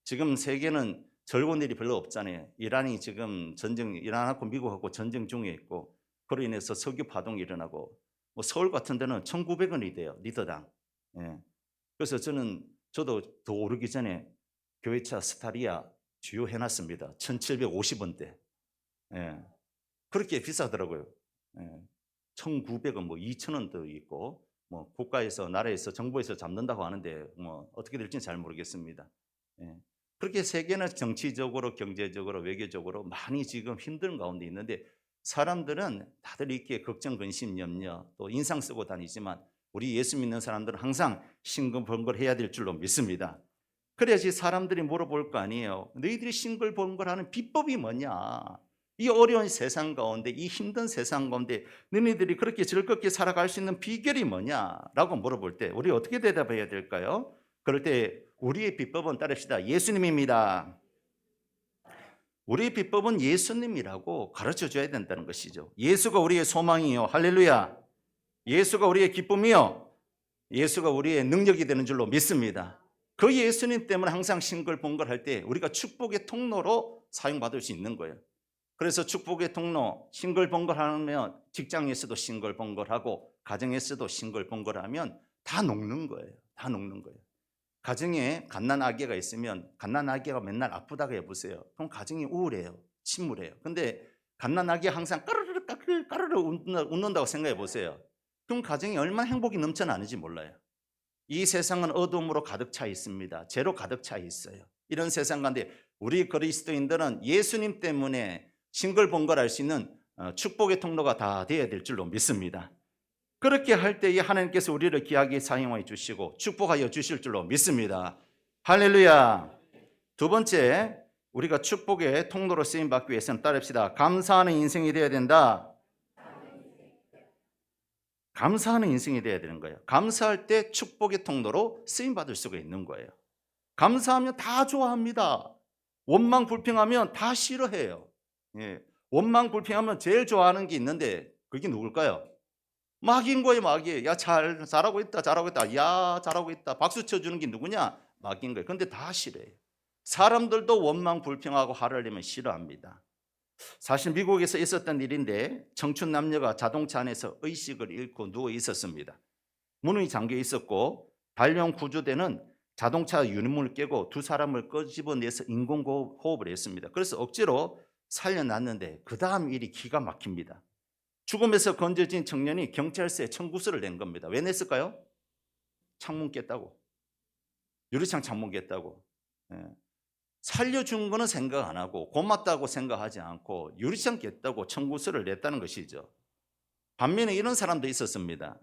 지금 세계는 즐거운 일이 별로 없잖아요. 이란이 지금 이란하고 미국하고 전쟁 중에 있고, 그로 인해서 석유 파동이 일어나고, 뭐 서울 같은 데는 1,900원이 돼요. 리터당. 그래서 저도 더 오르기 전에 교회차 스타리아 주요 해놨습니다. 1,750원대. 그렇게 비싸더라고요. 1,900원, 뭐 2,000원도 있고, 뭐 국가에서, 나라에서, 정부에서 잡는다고 하는데 뭐 어떻게 될지는 잘 모르겠습니다. 그렇게 세계는 정치적으로, 경제적으로, 외교적으로 많이 지금 힘든 가운데 있는데, 사람들은 다들 이렇게 걱정, 근심, 염려, 또 인상 쓰고 다니지만 우리 예수 믿는 사람들은 항상 싱글벙글해야 될 줄로 믿습니다. 그래야지 사람들이 물어볼 거 아니에요. 너희들이 싱글벙글하는 비법이 뭐냐? 이 어려운 세상 가운데, 이 힘든 세상 가운데 너희들이 그렇게 즐겁게 살아갈 수 있는 비결이 뭐냐라고 물어볼 때 우리 어떻게 대답해야 될까요? 그럴 때 우리의 비법은 따릅시다. 예수님입니다. 우리의 비법은 예수님이라고 가르쳐 줘야 된다는 것이죠. 예수가 우리의 소망이요. 할렐루야. 예수가 우리의 기쁨이요. 예수가 우리의 능력이 되는 줄로 믿습니다. 그 예수님 때문에 항상 싱글벙글할 때 우리가 축복의 통로로 사용받을 수 있는 거예요. 그래서 축복의 통로, 싱글벙글하면 직장에서도 싱글벙글하고 가정에서도 싱글벙글하면 다 녹는 거예요. 다 녹는 거예요. 가정에 갓난아기가 있으면 갓난아기가 맨날 아프다고 해보세요. 그럼 가정이 우울해요. 침울해요. 근데 갓난아기가 항상 까르르 웃는다고 생각해 보세요. 그럼 가정이 얼마나 행복이 넘쳐나는지 몰라요. 이 세상은 어둠으로 가득 차 있습니다. 죄로 가득 차 있어요. 이런 세상 가운데 우리 그리스도인들은 예수님 때문에 싱글벙글할 수 있는 축복의 통로가 다 되어야 될 줄로 믿습니다. 그렇게 할 때에 하나님께서 우리를 귀하게 사용하여 주시고 축복하여 주실 줄로 믿습니다. 할렐루야. 두 번째, 우리가 축복의 통로로 쓰임 받기 위해서는 따릅시다. 감사하는 인생이 되어야 된다. 감사하는 인생이 되어야 되는 거예요. 감사할 때 축복의 통로로 쓰임 받을 수가 있는 거예요. 감사하면 다 좋아합니다. 원망 불평하면 다 싫어해요. 예. 원망 불평하면 제일 좋아하는 게 있는데 그게 누굴까요? 마귀인 거예요, 마귀. 야, 잘하고 있다, 잘하고 있다. 야, 잘하고 있다. 박수 쳐주는 게 누구냐? 마귀인 거예요. 근데 다 싫어해요. 사람들도 원망 불평하고 화를 내면 싫어합니다. 사실 미국에서 있었던 일인데 청춘 남녀가 자동차 안에서 의식을 잃고 누워 있었습니다. 문이 잠겨 있었고 발령 구조대는 자동차 유리문을 깨고 두 사람을 끄집어내서 인공호흡을 했습니다. 그래서 억지로 살려놨는데 그 다음 일이 기가 막힙니다. 죽음에서 건져진 청년이 경찰서에 청구서를 낸 겁니다. 왜 냈을까요? 창문 깼다고. 유리창 창문 깼다고. 예. 살려준 거는 생각 안 하고 고맙다고 생각하지 않고 유리창 깼다고 청구서를 냈다는 것이죠. 반면에 이런 사람도 있었습니다.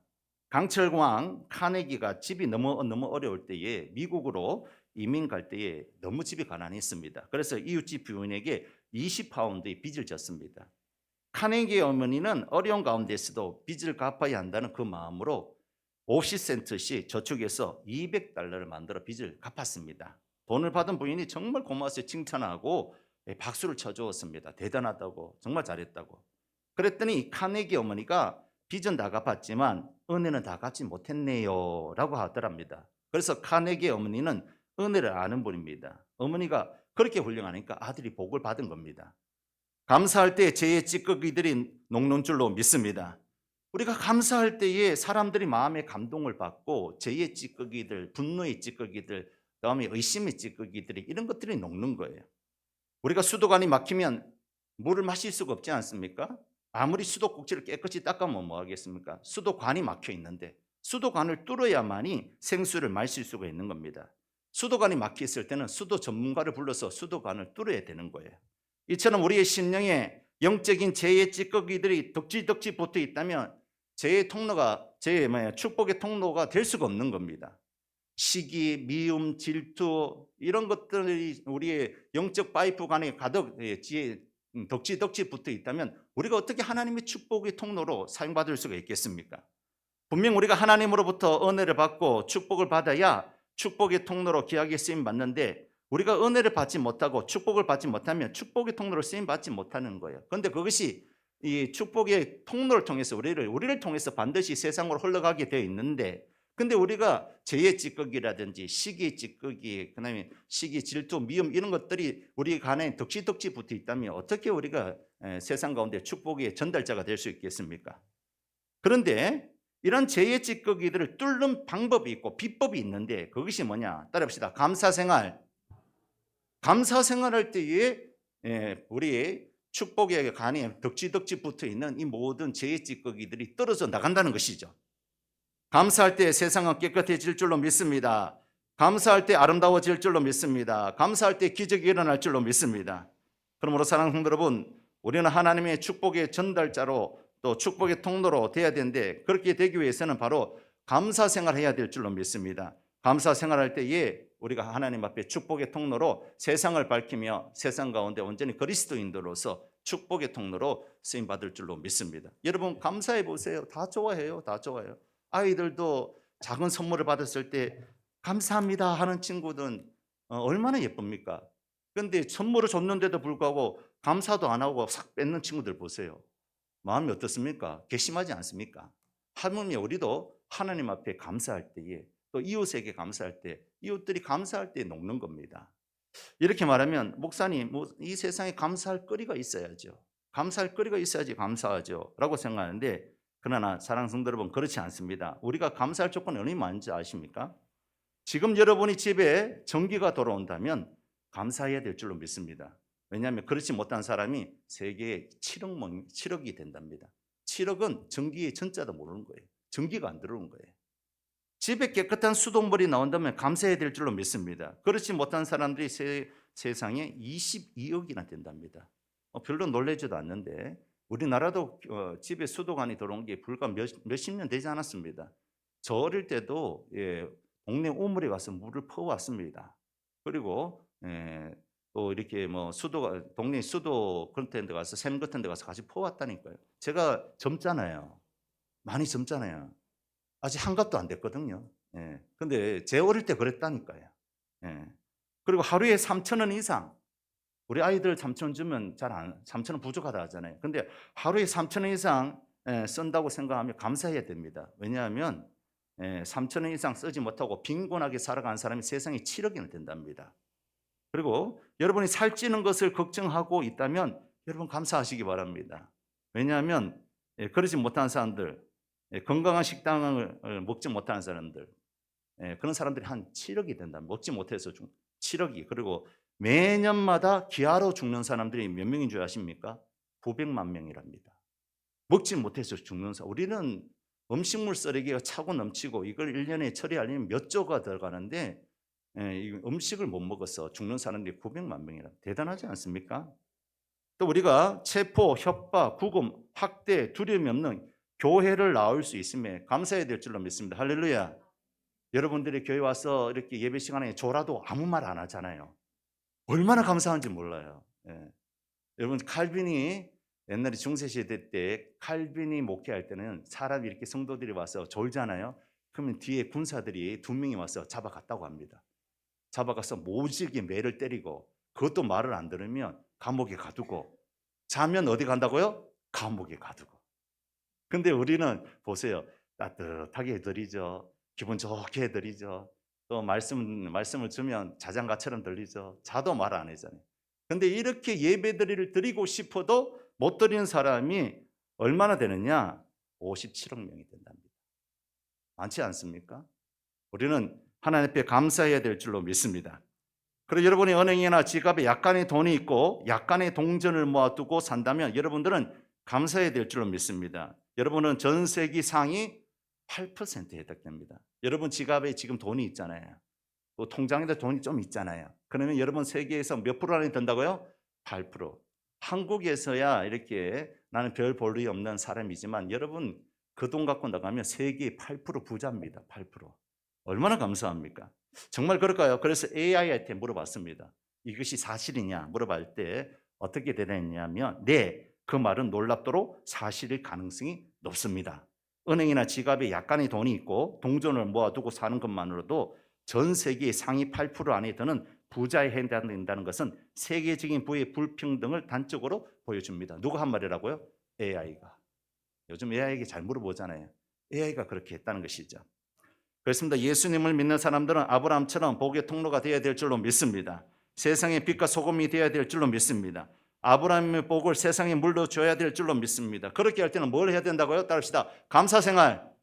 강철광 카네기가 집이 너무 어려울 때에 미국으로 이민 갈 때에 너무 집이 가난했습니다. 그래서 이웃집 부인에게 20파운드의 빚을 졌습니다. 카네기의 어머니는 어려운 가운데서도 빚을 갚아야 한다는 그 마음으로 50센트씩 저축해서 $200를 만들어 빚을 갚았습니다. 돈을 받은 부인이 정말 고마워서 칭찬하고 박수를 쳐주었습니다. 대단하다고, 정말 잘했다고. 그랬더니 이 카네기 어머니가 빚은 다 갚았지만 은혜는 다 갚지 못했네요 라고 하더랍니다. 그래서 카네기 어머니는 은혜를 아는 분입니다. 어머니가 그렇게 훌륭하니까 아들이 복을 받은 겁니다. 감사할 때 죄의 찌꺼기들이 녹는 줄로 믿습니다. 우리가 감사할 때에 사람들이 마음의 감동을 받고 죄의 찌꺼기들, 분노의 찌꺼기들, 그다음에 의심의 찌꺼기들이 이런 것들이 녹는 거예요. 우리가 수도관이 막히면 물을 마실 수가 없지 않습니까? 아무리 수도꼭지를 깨끗이 닦으면 뭐 하겠습니까? 수도관이 막혀 있는데 수도관을 뚫어야만이 생수를 마실 수가 있는 겁니다. 수도관이 막혀 있을 때는 수도 전문가를 불러서 수도관을 뚫어야 되는 거예요. 이처럼 우리의 심령에 영적인 죄의 찌꺼기들이 덕지덕지 붙어 있다면 죄의 통로가 축복의 통로가 될 수가 없는 겁니다. 시기, 미움, 질투 이런 것들이 우리의 영적 파이프관에 가득 덕지덕지 붙어 있다면 우리가 어떻게 하나님의 축복의 통로로 사용받을 수가 있겠습니까? 분명 우리가 하나님으로부터 은혜를 받고 축복을 받아야 축복의 통로로 귀하게 쓰임 받는데 우리가 은혜를 받지 못하고 축복을 받지 못하면 축복의 통로로 쓰임 받지 못하는 거예요. 그런데 그것이 이 축복의 통로를 통해서 우리를 통해서 반드시 세상으로 흘러가게 되어 있는데 근데 우리가 죄의 찌꺼기라든지 시기의 찌꺼기, 그다음에 시기, 질투, 미움 이런 것들이 우리 간에 덕지덕지 붙어 있다면 어떻게 우리가 세상 가운데 축복의 전달자가 될 수 있겠습니까? 그런데 이런 죄의 찌꺼기들을 뚫는 방법이 있고 비법이 있는데 그것이 뭐냐? 따라합시다. 감사생활. 감사생활할 때에 우리 축복의 간에 덕지덕지 붙어 있는 이 모든 죄의 찌꺼기들이 떨어져 나간다는 것이죠. 감사할 때 세상은 깨끗해질 줄로 믿습니다. 감사할 때 아름다워질 줄로 믿습니다. 감사할 때 기적이 일어날 줄로 믿습니다. 그러므로 사랑하는 성도 여러분, 우리는 하나님의 축복의 전달자로 또 축복의 통로로 돼야 되는데 그렇게 되기 위해서는 바로 감사 생활해야 될 줄로 믿습니다. 감사 생활할 때에 우리가 하나님 앞에 축복의 통로로 세상을 밝히며 세상 가운데 온전히 그리스도인들로서 축복의 통로로 쓰임 받을 줄로 믿습니다. 여러분 감사해 보세요. 다 좋아해요. 다 좋아요. 아이들도 작은 선물을 받았을 때 감사합니다 하는 친구들은 얼마나 예쁩니까? 그런데 선물을 줬는데도 불구하고 감사도 안 하고 싹 뺏는 친구들 보세요. 마음이 어떻습니까? 괘씸하지 않습니까? 하물며 우리도 하나님 앞에 감사할 때에 또 이웃에게 감사할 때 이웃들이 감사할 때 녹는 겁니다. 이렇게 말하면 목사님 이 세상에 감사할 거리가 있어야죠. 감사할 거리가 있어야지 감사하죠 라고 생각하는데 그러나 사랑하는 성도 여러분 그렇지 않습니다. 우리가 감사할 조건이 얼마나 많은지 아십니까? 지금 여러분이 집에 전기가 돌아온다면 감사해야 될 줄로 믿습니다. 왜냐하면 그렇지 못한 사람이 세계에 7억이 된답니다. 7억은 전기의 전자도 모르는 거예요. 전기가 안 들어오는 거예요. 집에 깨끗한 수돗물이 나온다면 감사해야 될 줄로 믿습니다. 그렇지 못한 사람들이 세상에 22억이나 된답니다. 별로 놀라지도 않는데 우리나라도 집에 수도관이 들어온 게 불과 몇십 년 되지 않았습니다. 저 어릴 때도 동네 우물에 가서 물을 퍼왔습니다. 그리고 또 이렇게 뭐 수도가 동네 수도 그런 데 가서 샘 같은 데 가서 같이 퍼왔다니까요. 제가 젊잖아요. 많이 젊잖아요. 아직 한갑도 안 됐거든요. 예. 근데 제 어릴 때 그랬다니까요. 예. 그리고 하루에 3,000원 이상 우리 아이들 3,000원 주면 3,000원 부족하다 하잖아요. 근데 하루에 3,000원 이상 쓴다고 생각하면 감사해야 됩니다. 왜냐하면 3,000원 이상 쓰지 못하고 빈곤하게 살아가는 사람이 세상에 7억이나 된답니다. 그리고 여러분이 살찌는 것을 걱정하고 있다면 여러분 감사하시기 바랍니다. 왜냐하면 그러지 못한 사람들, 건강한 식당을 먹지 못하는 사람들, 그런 사람들이 한 7억이 된다. 먹지 못해서 7억이. 그리고 매년마다 기아로 죽는 사람들이 몇 명인 줄 아십니까? 900만 명이랍니다. 먹지 못해서 죽는 사람. 우리는 음식물 쓰레기가 차고 넘치고 이걸 1년에 처리하려면 몇 조가 들어가는데 음식을 못 먹어서 죽는 사람들이 900만 명이라 대단하지 않습니까? 또 우리가 체포, 협박, 구금, 학대, 두려움이 없는 교회를 나올 수 있음에 감사해야 될 줄로 믿습니다. 할렐루야. 여러분들이 교회 와서 이렇게 예배 시간에 졸아도 아무 말 안 하잖아요. 얼마나 감사한지 몰라요. 여러분 칼빈이 옛날에 중세시대 때 칼빈이 목회할 때는 사람이 이렇게 성도들이 와서 졸잖아요. 그러면 뒤에 군사들이 2명이 와서 잡아갔다고 합니다. 잡아가서 모지게 매를 때리고 그것도 말을 안 들으면 감옥에 가두고 자면 어디 간다고요? 감옥에 가두고. 근데 우리는 보세요. 따뜻하게 해드리죠. 기분 좋게 해드리죠. 또 말씀을 주면 자장가처럼 들리죠. 자도 말 안 하잖아요. 근데 이렇게 예배드리를 드리고 싶어도 못 드리는 사람이 얼마나 되느냐? 57억 명이 된답니다. 많지 않습니까? 우리는 하나님 앞에 감사해야 될 줄로 믿습니다. 그리고 여러분이 은행이나 지갑에 약간의 돈이 있고 약간의 동전을 모아두고 산다면 여러분들은 감사해야 될 줄로 믿습니다. 여러분은 전세기 상위 8%에 혜택됩니다. 여러분 지갑에 지금 돈이 있잖아요. 또 통장에도 돈이 좀 있잖아요. 그러면 여러분 세계에서 몇 프로 안에 든다고요? 8%. 한국에서야 이렇게 나는 별 볼 일 없는 사람이지만 여러분 그 돈 갖고 나가면 세계 8% 부자입니다. 8%. 얼마나 감사합니까? 정말 그럴까요? 그래서 AI한테 물어봤습니다. 이것이 사실이냐 물어볼 때 어떻게 대답했냐면 네, 그 말은 놀랍도록 사실일 가능성이 높습니다. 은행이나 지갑에 약간의 돈이 있고 동전을 모아두고 사는 것만으로도 전 세계 상위 8% 안에 드는 부자에 해당된다는 것은 세계적인 부의 불평등을 단적으로 보여줍니다. 누가 한 말이라고요? AI가. 요즘 AI에게 잘 물어보잖아요. AI가 그렇게 했다는 것이죠. 그렇습니다. 예수님을 믿는 사람들은 아브라함처럼 복의 통로가 되어야 될 줄로 믿습니다. 세상의 빛과 소금이 되어야 될 줄로 믿습니다. 아브라함의 복을 세상에 물려줘야 될 줄로 믿습니다. 그렇게 할 때는 뭘 해야 된다고요? 따릅시다. 감사생활.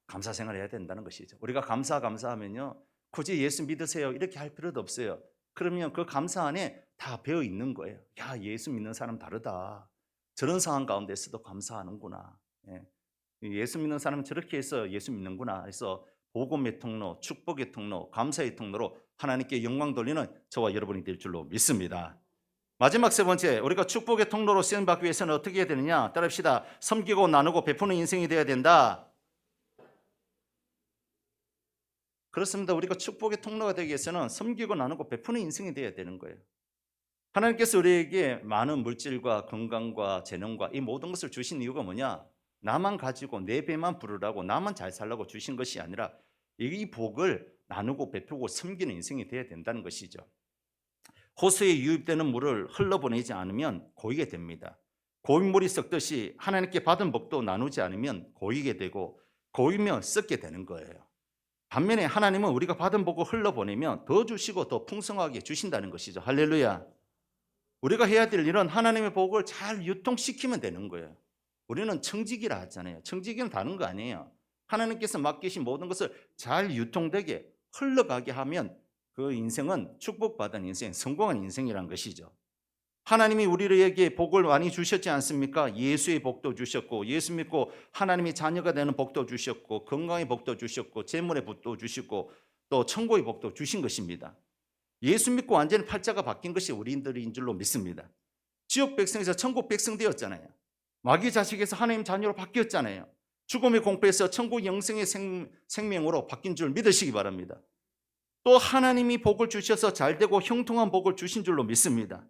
감사생활을 해야 된다는 것이죠. 우리가 감사하면요. 굳이 예수 믿으세요 이렇게 할 필요도 없어요. 그러면 그 감사 안에 다 배어 있는 거예요. 야, 예수 믿는 사람 다르다. 저런 상황 가운데서도 감사하는구나. 예수 믿는 사람은 저렇게 해서 예수 믿는구나. 그래서 복음의 통로, 축복의 통로, 감사의 통로로 하나님께 영광 돌리는 저와 여러분이 될 줄로 믿습니다. 마지막 세 번째, 우리가 축복의 통로로 쓰임받기 위해서는 어떻게 해야 되느냐? 따릅시다. 섬기고 나누고 베푸는 인생이 되어야 된다. 그렇습니다. 우리가 축복의 통로가 되기 위해서는 섬기고 나누고 베푸는 인생이 되어야 되는 거예요. 하나님께서 우리에게 많은 물질과 건강과 재능과 이 모든 것을 주신 이유가 뭐냐? 나만 가지고 내 배만 부르라고 나만 잘 살라고 주신 것이 아니라 이 복을 나누고 베푸고 섬기는 인생이 되어야 된다는 것이죠. 호수에 유입되는 물을 흘러보내지 않으면 고이게 됩니다. 고인물이 썩듯이 하나님께 받은 복도 나누지 않으면 고이게 되고 고이면 썩게 되는 거예요. 반면에 하나님은 우리가 받은 복을 흘러보내면 더 주시고 더 풍성하게 주신다는 것이죠. 할렐루야. 우리가 해야 될 일은 하나님의 복을 잘 유통시키면 되는 거예요. 우리는 청지기라 하잖아요. 청지기는 다른 거 아니에요. 하나님께서 맡기신 모든 것을 잘 유통되게 흘러가게 하면 그 인생은 축복받은 인생, 성공한 인생이란 것이죠. 하나님이 우리에게 복을 많이 주셨지 않습니까? 예수의 복도 주셨고, 예수 믿고 하나님의 자녀가 되는 복도 주셨고, 건강의 복도 주셨고, 재물의 복도 주시고, 또 천국의 복도 주신 것입니다. 예수 믿고 완전히 팔자가 바뀐 것이 우리들인 줄로 믿습니다. 지옥 백성에서 천국 백성 되었잖아요. 마귀 자식에서 하나님 자녀로 바뀌었잖아요. 죽음의 공포에서 천국 영생의 생명으로 바뀐 줄 믿으시기 바랍니다. 또 하나님이 복을 주셔서 잘되고 형통한 복을 주신 줄로 믿습니다.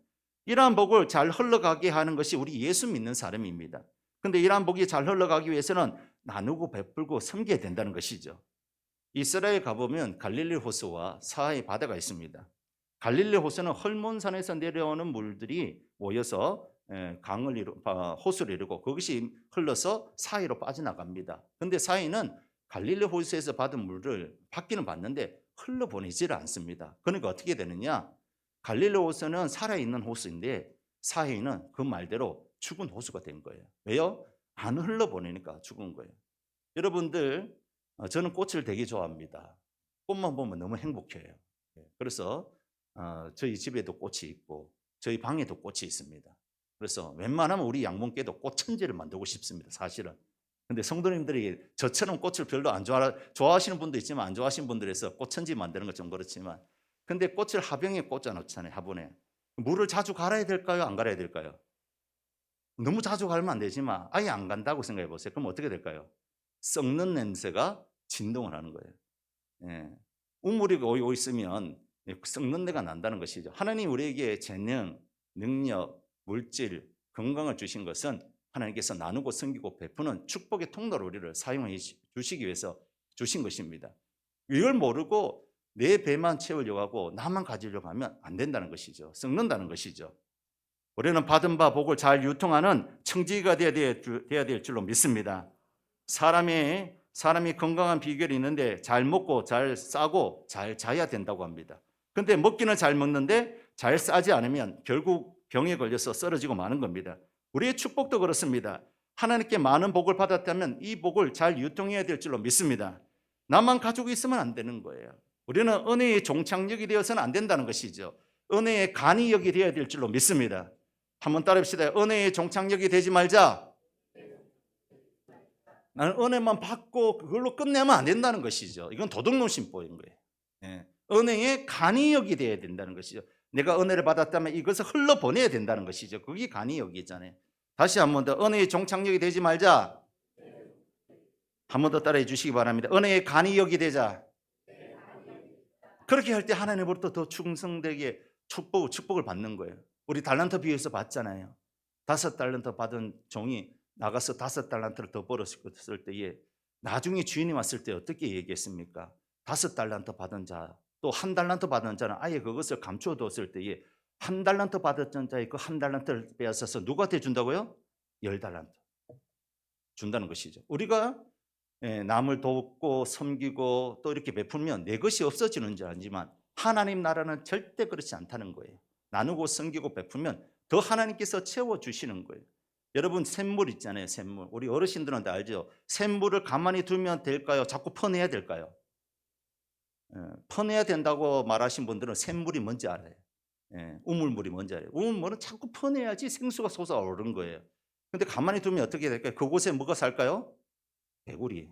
이러한 복을 잘 흘러가게 하는 것이 우리 예수 믿는 사람입니다. 근데 이러한 복이 잘 흘러가기 위해서는 나누고 베풀고 섬겨야 된다는 것이죠. 이스라엘 가보면 갈릴리 호수와 사하의 바다가 있습니다. 갈릴리 호수는 헐몬산에서 내려오는 물들이 모여서 호수를 이루고 그것이 흘러서 사이로 빠져나갑니다. 근데 사이는 갈릴리 호수에서 받은 물을 받기는 받는데 흘러보내지를 않습니다. 그러니까 어떻게 되느냐? 갈릴리 호수는 살아있는 호수인데 사이는 그 말대로 죽은 호수가 된 거예요. 왜요? 안 흘러보내니까 죽은 거예요. 여러분들, 저는 꽃을 되게 좋아합니다. 꽃만 보면 너무 행복해요. 그래서 저희 집에도 꽃이 있고 저희 방에도 꽃이 있습니다. 그래서 웬만하면 우리 양분께도 꽃천지를 만들고 싶습니다, 사실은. 근데 성도님들이 저처럼 꽃을 별로 안 좋아하시는 분도 있지만 안 좋아하시는 분들에서 꽃천지 만드는 건 좀 그렇지만, 근데 꽃을 화병에 꽂아 놓잖아요. 화분에. 물을 자주 갈아야 될까요? 안 갈아야 될까요? 너무 자주 갈면 안 되지만 아예 안 간다고 생각해 보세요. 그럼 어떻게 될까요? 썩는 냄새가 진동을 하는 거예요. 예. 우물이 오고 있으면 썩는 데가 난다는 것이죠. 하나님 우리에게 재능, 능력, 물질, 건강을 주신 것은 하나님께서 나누고 섬기고 베푸는 축복의 통로로 우리를 사용해 주시기 위해서 주신 것입니다. 이걸 모르고 내 배만 채우려고 하고 나만 가지려고 하면 안 된다는 것이죠. 썩는다는 것이죠. 우리는 받은 바 복을 잘 유통하는 청지기가 되어야 될 줄로 믿습니다. 사람이 건강한 비결이 있는데 잘 먹고 잘 싸고 잘 자야 된다고 합니다. 근데 먹기는 잘 먹는데 잘 싸지 않으면 결국 병에 걸려서 쓰러지고 마는 겁니다. 우리의 축복도 그렇습니다. 하나님께 많은 복을 받았다면 이 복을 잘 유통해야 될 줄로 믿습니다. 나만 가지고 있으면 안 되는 거예요. 우리는 은혜의 종착역이 되어서는 안 된다는 것이죠. 은혜의 간이역이 되어야 될 줄로 믿습니다. 한번 따라합시다. 은혜의 종착역이 되지 말자. 나는 은혜만 받고 그걸로 끝내면 안 된다는 것이죠. 이건 도둑놈 심보인 거예요. 예. 은혜의 간이역이 되어야 된다는 것이죠. 내가 은혜를 받았다면 이것을 흘러보내야 된다는 것이죠. 그게 간이역이잖아요. 다시 한 번 더, 은혜의 종착역이 되지 말자. 한 번 더 따라해 주시기 바랍니다. 은혜의 간이역이 되자. 그렇게 할 때 하나님으로부터 더 충성되게 축복을 받는 거예요. 우리 달란트 비유에서 봤잖아요. 5달란트 받은 종이 나가서 5달란트를 더 벌었을 때에 나중에 주인이 왔을 때 어떻게 얘기했습니까? 5달란트 받은 자, 또 1달란트 받은 자는 아예 그것을 감춰뒀을 때에 1달란트 받았던 자의 그 1달란트를 빼앗아서 누구한테 준다고요? 10달란트 준다는 것이죠. 우리가 남을 돕고 섬기고 또 이렇게 베풀면 내 것이 없어지는 줄 알지만 하나님 나라는 절대 그렇지 않다는 거예요. 나누고 섬기고 베풀면 더 하나님께서 채워주시는 거예요. 여러분, 샘물 있잖아요. 샘물. 우리 어르신들은 다 알죠. 샘물을 가만히 두면 될까요? 자꾸 퍼내야 될까요? 퍼내야 된다고 말하신 분들은 샘물이 뭔지 알아요. 우물물이 뭔지 알아요. 우물물은 자꾸 퍼내야지 생수가 솟아오르는 거예요. 근데 가만히 두면 어떻게 될까요? 그곳에 뭐가 살까요? 개구리,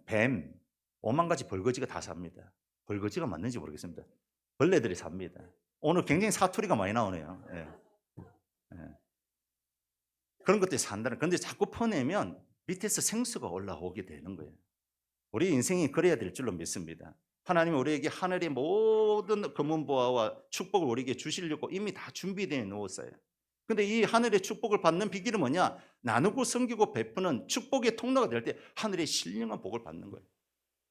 뱀, 5만 가지 벌거지가 다 삽니다. 벌거지가 맞는지 모르겠습니다. 벌레들이 삽니다. 오늘 굉장히 사투리가 많이 나오네요. 그런 것들이 산다는. 그런데 자꾸 퍼내면 밑에서 생수가 올라오게 되는 거예요. 우리 인생이 그래야 될 줄로 믿습니다. 하나님이 우리에게 하늘의 모든 금은보화와 축복을 우리에게 주시려고 이미 다 준비되어 놓았어요. 근데 이 하늘의 축복을 받는 비결은 뭐냐? 나누고 섬기고 베푸는 축복의 통로가 될 때 하늘의 신령한 복을 받는 거예요.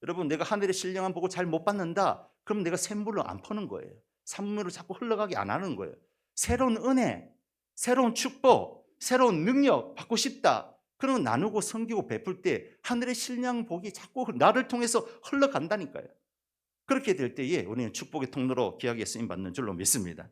여러분, 내가 하늘의 신령한 복을 잘 못 받는다? 그럼 내가 샘물을 안 퍼는 거예요. 산물을 자꾸 흘러가게 안 하는 거예요. 새로운 은혜, 새로운 축복, 새로운 능력 받고 싶다. 그러면 나누고 섬기고 베풀 때 하늘의 신령한 복이 자꾸 나를 통해서 흘러간다니까요. 그렇게 될 때에 우리는 축복의 통로로 귀하게 쓰임받는 줄로 믿습니다.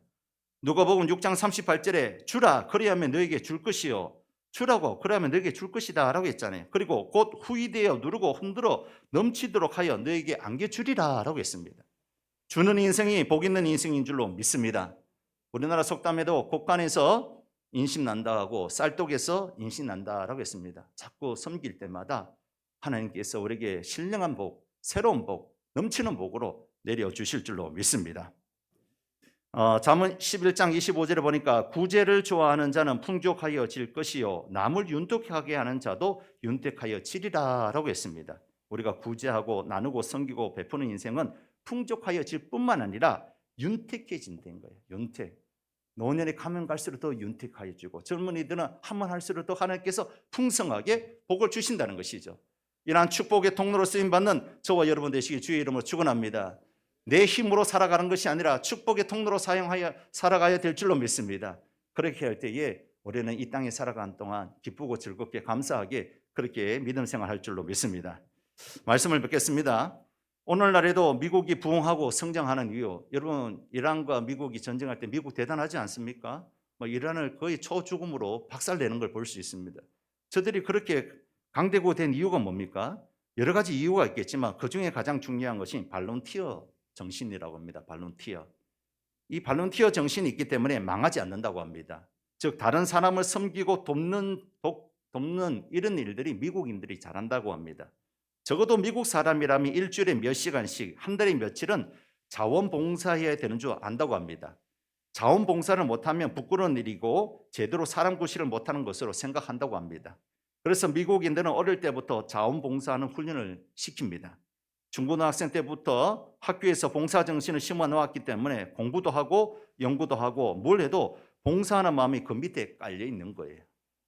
누가복음 6장 38절에 주라 그리하면 너에게 줄 것이요, 주라고 그리하면 너에게 줄 것이다 라고 했잖아요. 그리고 곧 후이되어 누르고 흔들어 넘치도록 하여 너에게 안겨주리라 라고 했습니다. 주는 인생이 복 있는 인생인 줄로 믿습니다. 우리나라 속담에도 곡간에서 인심 난다 하고 쌀독에서 인심 난다 라고 했습니다. 자꾸 섬길 때마다 하나님께서 우리에게 신령한 복, 새로운 복, 넘치는 복으로 내려주실 줄로 믿습니다. 잠언 11장 25절에 보니까 구제를 좋아하는 자는 풍족하여 질 것이요 남을 윤택하게 하는 자도 윤택하여 지리라 라고 했습니다. 우리가 구제하고 나누고 섬기고 베푸는 인생은 풍족하여질 뿐만 아니라 윤택해진다는 거예요. 윤택. 노년에 가면 갈수록 더 윤택하여지고 젊은이들은 하면 할수록 더 하나님께서 풍성하게 복을 주신다는 것이죠. 이러한 축복의 통로로 쓰임받는 저와 여러분 되시길 주의 이름으로 축원합니다. 내 힘으로 살아가는 것이 아니라 축복의 통로로 사용하여 살아가야 될 줄로 믿습니다. 그렇게 할 때에 우리는 이 땅에 살아가는 동안 기쁘고 즐겁게 감사하게 그렇게 믿음 생활할 줄로 믿습니다. 말씀을 뵙겠습니다. 오늘날에도 미국이 부흥하고 성장하는 이유, 여러분 이란과 미국이 전쟁할 때 미국 대단하지 않습니까? 이란을 거의 초죽음으로 박살내는 걸 볼 수 있습니다. 저들이 그렇게 강대국 된 이유가 뭡니까? 여러 가지 이유가 있겠지만 그중에 가장 중요한 것이 발론티어 정신이라고 합니다. 발론티어. 이 발론티어 정신이 있기 때문에 망하지 않는다고 합니다. 즉 다른 사람을 섬기고 돕는 이런 일들이 미국인들이 잘한다고 합니다. 적어도 미국 사람이라면 일주일에 몇 시간씩, 한 달에 며칠은 자원봉사해야 되는 줄 안다고 합니다. 자원봉사를 못하면 부끄러운 일이고 제대로 사람 구실을 못하는 것으로 생각한다고 합니다. 그래서 미국인들은 어릴 때부터 자원봉사하는 훈련을 시킵니다. 중고등학생 때부터 학교에서 봉사정신을 심어놓았기 때문에 공부도 하고 연구도 하고 뭘 해도 봉사하는 마음이 그 밑에 깔려 있는 거예요.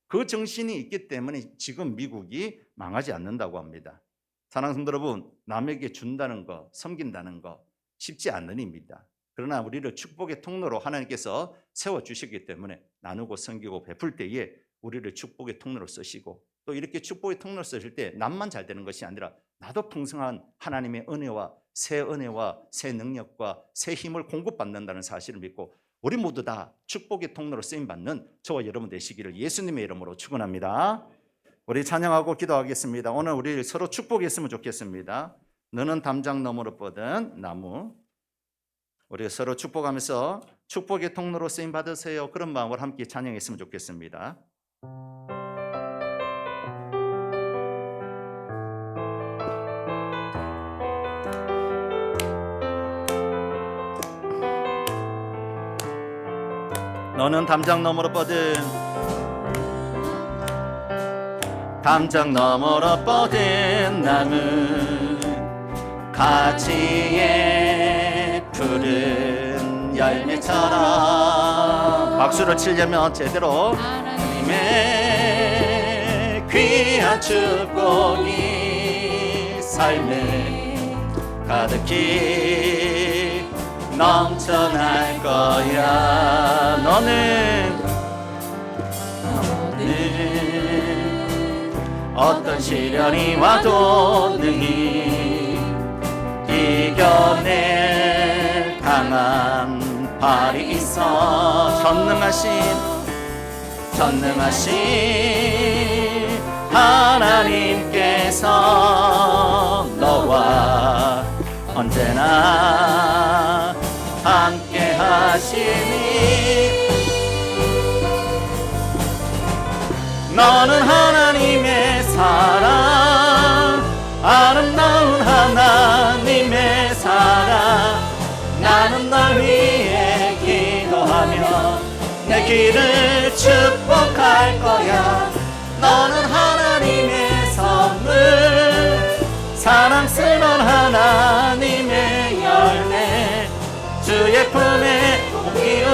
그 정신이 있기 때문에 지금 미국이 망하지 않는다고 합니다. 사랑하는 성도 여러분, 남에게 준다는 거, 섬긴다는 거 쉽지 않은 일입니다. 그러나 우리를 축복의 통로로 하나님께서 세워주시기 때문에 나누고 섬기고 베풀 때에 우리를 축복의 통로로 쓰시고 또 이렇게 축복의 통로로 쓰실 때 남만 잘 되는 것이 아니라 나도 풍성한 하나님의 은혜와 새 능력과 새 힘을 공급받는다는 사실을 믿고 우리 모두 다 축복의 통로로 쓰임받는 저와 여러분 되시기를 예수님의 이름으로 축원합니다. 우리 찬양하고 기도하겠습니다. 오늘 우리 서로 축복했으면 좋겠습니다. 너는 담장 너머로 뻗은 나무. 우리 서로 축복하면서 축복의 통로로 쓰임 받으세요. 그런 마음으로 함께 찬양했으면 좋겠습니다. 너는 담장 너머로 뻗은 나무 가지에 푸른 열매처럼 박수를 치려면 제대로 하나님의 귀한 축복이 삶에 가득히 넘쳐날 거야. 너는 어떤 시련이 와도 능히 이겨낼 강한 발이 있어. 전능하신 하나님께서 너와 언제나 함께 하시니 너는 하나님의 사랑, 아름다운 하나님의 사랑. 나는 널 위해 기도하며 내 길을 축복할 거야. 너는 하나님의 선물, 사랑스러운 하나님의 열매. 주의 품에 복 기운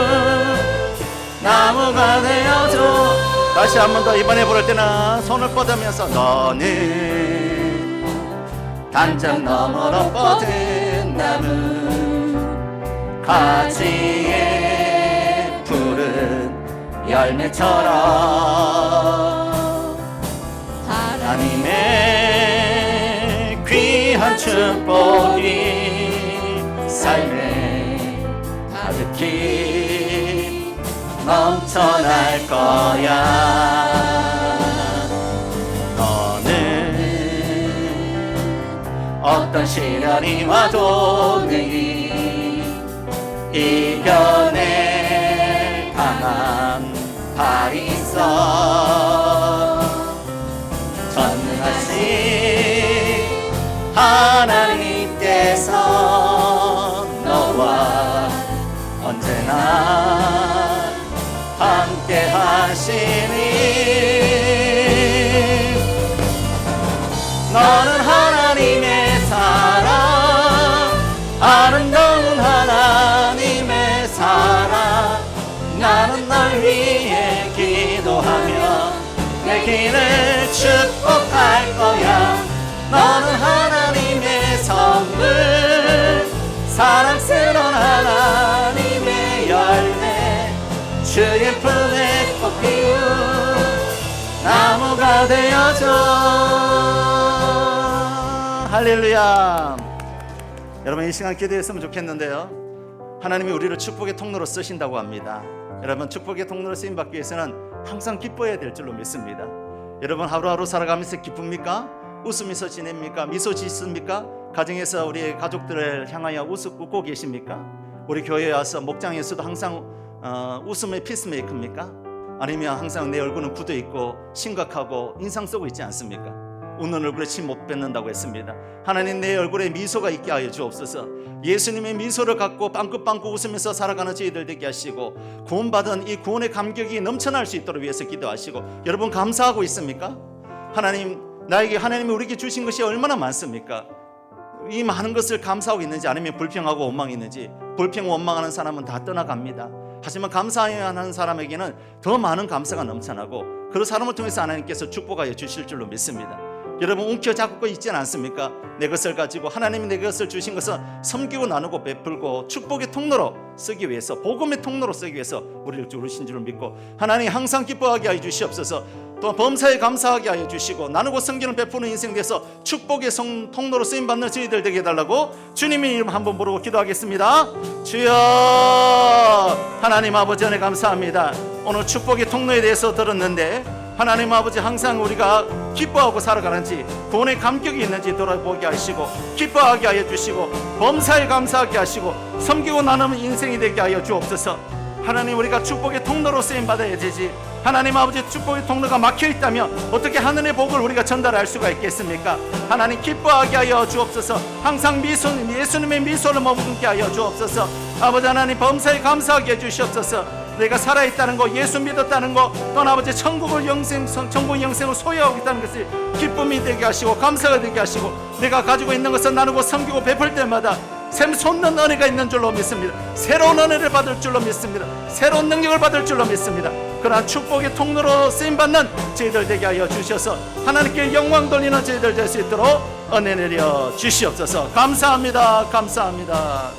나무가 되어줘. 다시 한 번 더 이번에 부를 때는 손을 뻗으면서 너는 단장 너머로 뻗은 나무 가지에 푸른 열매처럼 하나님의 귀한 축복이 삶에 가득히 넘쳐날 거야. 너는 어떤 시련이 와도 능히 이겨낼 강한 발이 있어. 전능하신 하나님께서 너와 언제나 함께 하시니 너는 하나님의 사랑, 살기를 축복할 거야. 너는 하나님의 선물, 사랑스러운 하나님의 열매, 주의 품에 꽃 피운 나무가 되어줘. 할렐루야. 여러분, 이 시간 기도했으면 좋겠는데요, 하나님이 우리를 축복의 통로로 쓰신다고 합니다. 여러분, 축복의 통로로 쓰임받기 위해서는 항상 기뻐해야 될 줄로 믿습니다. 여러분, 하루하루 살아가면서 기쁩니까? 웃으면서 지냅니까? 미소 짓습니까? 가정에서 우리 가족들을 향하여 웃고 계십니까? 우리 교회에 와서 목장에서도 항상 웃음의 피스메이커입니까? 아니면 항상 내 얼굴은 굳어있고 심각하고 인상 쓰고 있지 않습니까? 웃는 얼굴에 침 못 뱉는다고 했습니다. 하나님, 내 얼굴에 미소가 있게 하여 주옵소서. 예수님의 미소를 갖고 빵긋빵긋 웃으면서 살아가는 저희들 되게 하시고, 구원받은 이 구원의 감격이 넘쳐날 수 있도록 위해서 기도하시고, 여러분 감사하고 있습니까? 하나님, 나에게 하나님이 우리에게 주신 것이 얼마나 많습니까? 이 많은 것을 감사하고 있는지, 아니면 불평하고 원망했는지. 불평 원망하는 사람은 다 떠나갑니다. 하지만 감사해야 하는 사람에게는 더 많은 감사가 넘쳐나고, 그 사람을 통해서 하나님께서 축복하여 주실 줄로 믿습니다. 여러분, 움켜잡고 있지는 않습니까? 내 것을 가지고 하나님이 내 것을 주신 것은 섬기고 나누고 베풀고 축복의 통로로 쓰기 위해서, 복음의 통로로 쓰기 위해서 우리를 부르신 줄 믿고, 하나님 항상 기뻐하게 하여 주시옵소서. 또 범사에 감사하게 하여 주시고, 나누고 섬기는 베푸는 인생 돼서 축복의 통로로 쓰임받는 저희들 되게 해달라고 주님의 이름 한번 부르고 기도하겠습니다. 주여, 하나님 아버지 은혜 감사합니다. 오늘 축복의 통로에 대해서 들었는데, 하나님 아버지 항상 우리가 기뻐하고 살아가는지, 구원의 감격이 있는지 돌아보게 하시고, 기뻐하게 하여 주시고, 범사에 감사하게 하시고, 섬기고 나누는 인생이 되게 하여 주옵소서. 하나님, 우리가 축복의 통로로 쓰임받아야 되지, 하나님 아버지 축복의 통로가 막혀있다면 어떻게 하늘의 복을 우리가 전달할 수가 있겠습니까? 하나님, 기뻐하게 하여 주옵소서. 항상 예수님의 미소를 머금게 하여 주옵소서. 아버지 하나님, 범사에 감사하게 해주시옵소서. 내가 살아있다는 거, 예수 믿었다는 거, 또 아버지 천국 영생을 소유하고 있다는 것을 기쁨이 되게 하시고, 감사가 되게 하시고, 내가 가지고 있는 것을 나누고 섬기고 베풀 때마다 샘솟는 은혜가 있는 줄로 믿습니다. 새로운 은혜를 받을 줄로 믿습니다. 새로운 능력을 받을 줄로 믿습니다. 그러한 축복의 통로로 쓰임받는 저희들 되게 하여 주셔서 하나님께 영광 돌리는 저희들 될 수 있도록 은혜 내려 주시옵소서. 감사합니다. 감사합니다.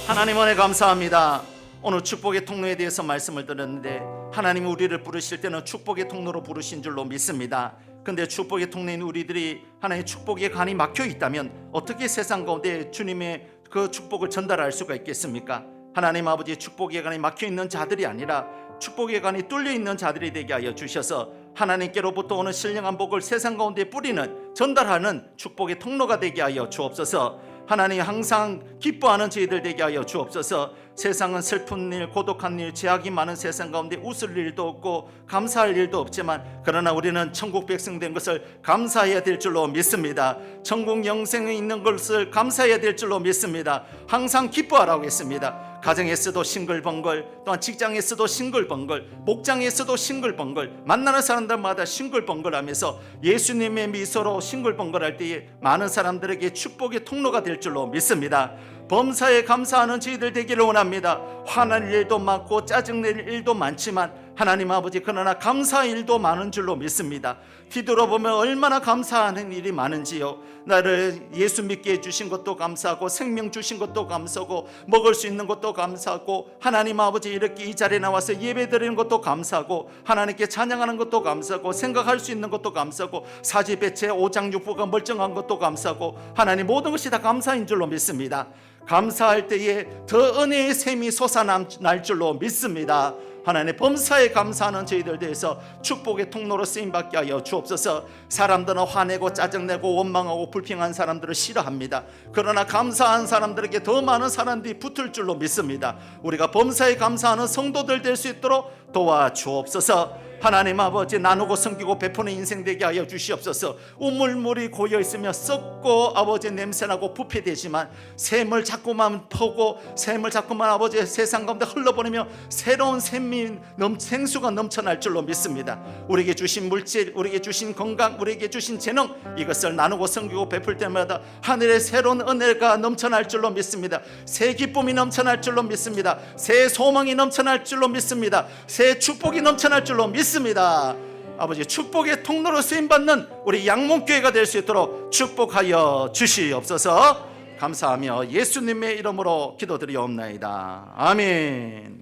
하나님 은혜 감사합니다. 오늘 축복의 통로에 대해서 말씀을 드렸는데, 하나님이 우리를 부르실 때는 축복의 통로로 부르신 줄로 믿습니다. 근데 축복의 통로인 우리들이 하나님의 축복의 간이 막혀 있다면 어떻게 세상 가운데 주님의 그 축복을 전달할 수가 있겠습니까? 하나님 아버지의 축복의 간이 막혀 있는 자들이 아니라 축복의 간이 뚫려 있는 자들이 되게 하여 주셔서 하나님께로부터 오는 신령한 복을 세상 가운데 뿌리는, 전달하는 축복의 통로가 되게 하여 주옵소서. 하나님, 항상 기뻐하는 저희들 되게 하여 주옵소서. 세상은 슬픈 일, 고독한 일, 죄악이 많은 세상 가운데 웃을 일도 없고 감사할 일도 없지만, 그러나 우리는 천국 백성 된 것을 감사해야 될 줄로 믿습니다. 천국 영생에 있는 것을 감사해야 될 줄로 믿습니다. 항상 기뻐하라고 했습니다. 가정에서도 싱글벙글, 또한 직장에서도 싱글벙글, 목장에서도 싱글벙글, 만나는 사람들마다 싱글벙글하면서 예수님의 미소로 싱글벙글할 때에 많은 사람들에게 축복의 통로가 될 줄로 믿습니다. 범사에 감사하는 저희들 되기를 원합니다. 화날 일도 많고 짜증낼 일도 많지만 하나님 아버지, 그러나 감사의 일도 많은 줄로 믿습니다. 뒤돌아보면 얼마나 감사하는 일이 많은지요. 나를 예수 믿게 해주신 것도 감사하고, 생명 주신 것도 감사하고, 먹을 수 있는 것도 감사하고, 하나님 아버지 이렇게 이 자리에 나와서 예배 드리는 것도 감사하고, 하나님께 찬양하는 것도 감사하고, 생각할 수 있는 것도 감사하고, 사지배체 오장육부가 멀쩡한 것도 감사하고, 하나님 모든 것이 다 감사인 줄로 믿습니다. 감사할 때에 더 은혜의 샘이 솟아날 줄로 믿습니다. 하나님, 범사에 감사하는 저희들 대해서 축복의 통로로 쓰임받게 하여 주옵소서. 사람들은 화내고 짜증내고 원망하고 불평한 사람들을 싫어합니다. 그러나 감사한 사람들에게 더 많은 사람들이 붙을 줄로 믿습니다. 우리가 범사에 감사하는 성도들 될 수 있도록 도와주옵소서. 하나님 아버지, 나누고 섬기고 베푸는 인생 되게 하여 주시옵소서. 우물물이 고여있으며 썩고 아버지 냄새나고 부패되지만, 샘을 자꾸만 퍼고 샘을 자꾸만 아버지 세상 가운데 흘러보내며 새로운 생수가 넘쳐날 줄로 믿습니다. 우리에게 주신 물질, 우리에게 주신 건강, 우리에게 주신 재능, 이것을 나누고 섬기고 베풀 때마다 하늘의 새로운 은혜가 넘쳐날 줄로 믿습니다. 새 기쁨이 넘쳐날 줄로 믿습니다. 새 소망이 넘쳐날 줄로 믿습니다. 새 새 축복이 넘쳐날 줄로 믿습니다. 아버지, 축복의 통로로 쓰임받는 우리 양몬교회가 될 수 있도록 축복하여 주시옵소서. 감사하며 예수님의 이름으로 기도드리옵나이다. 아멘.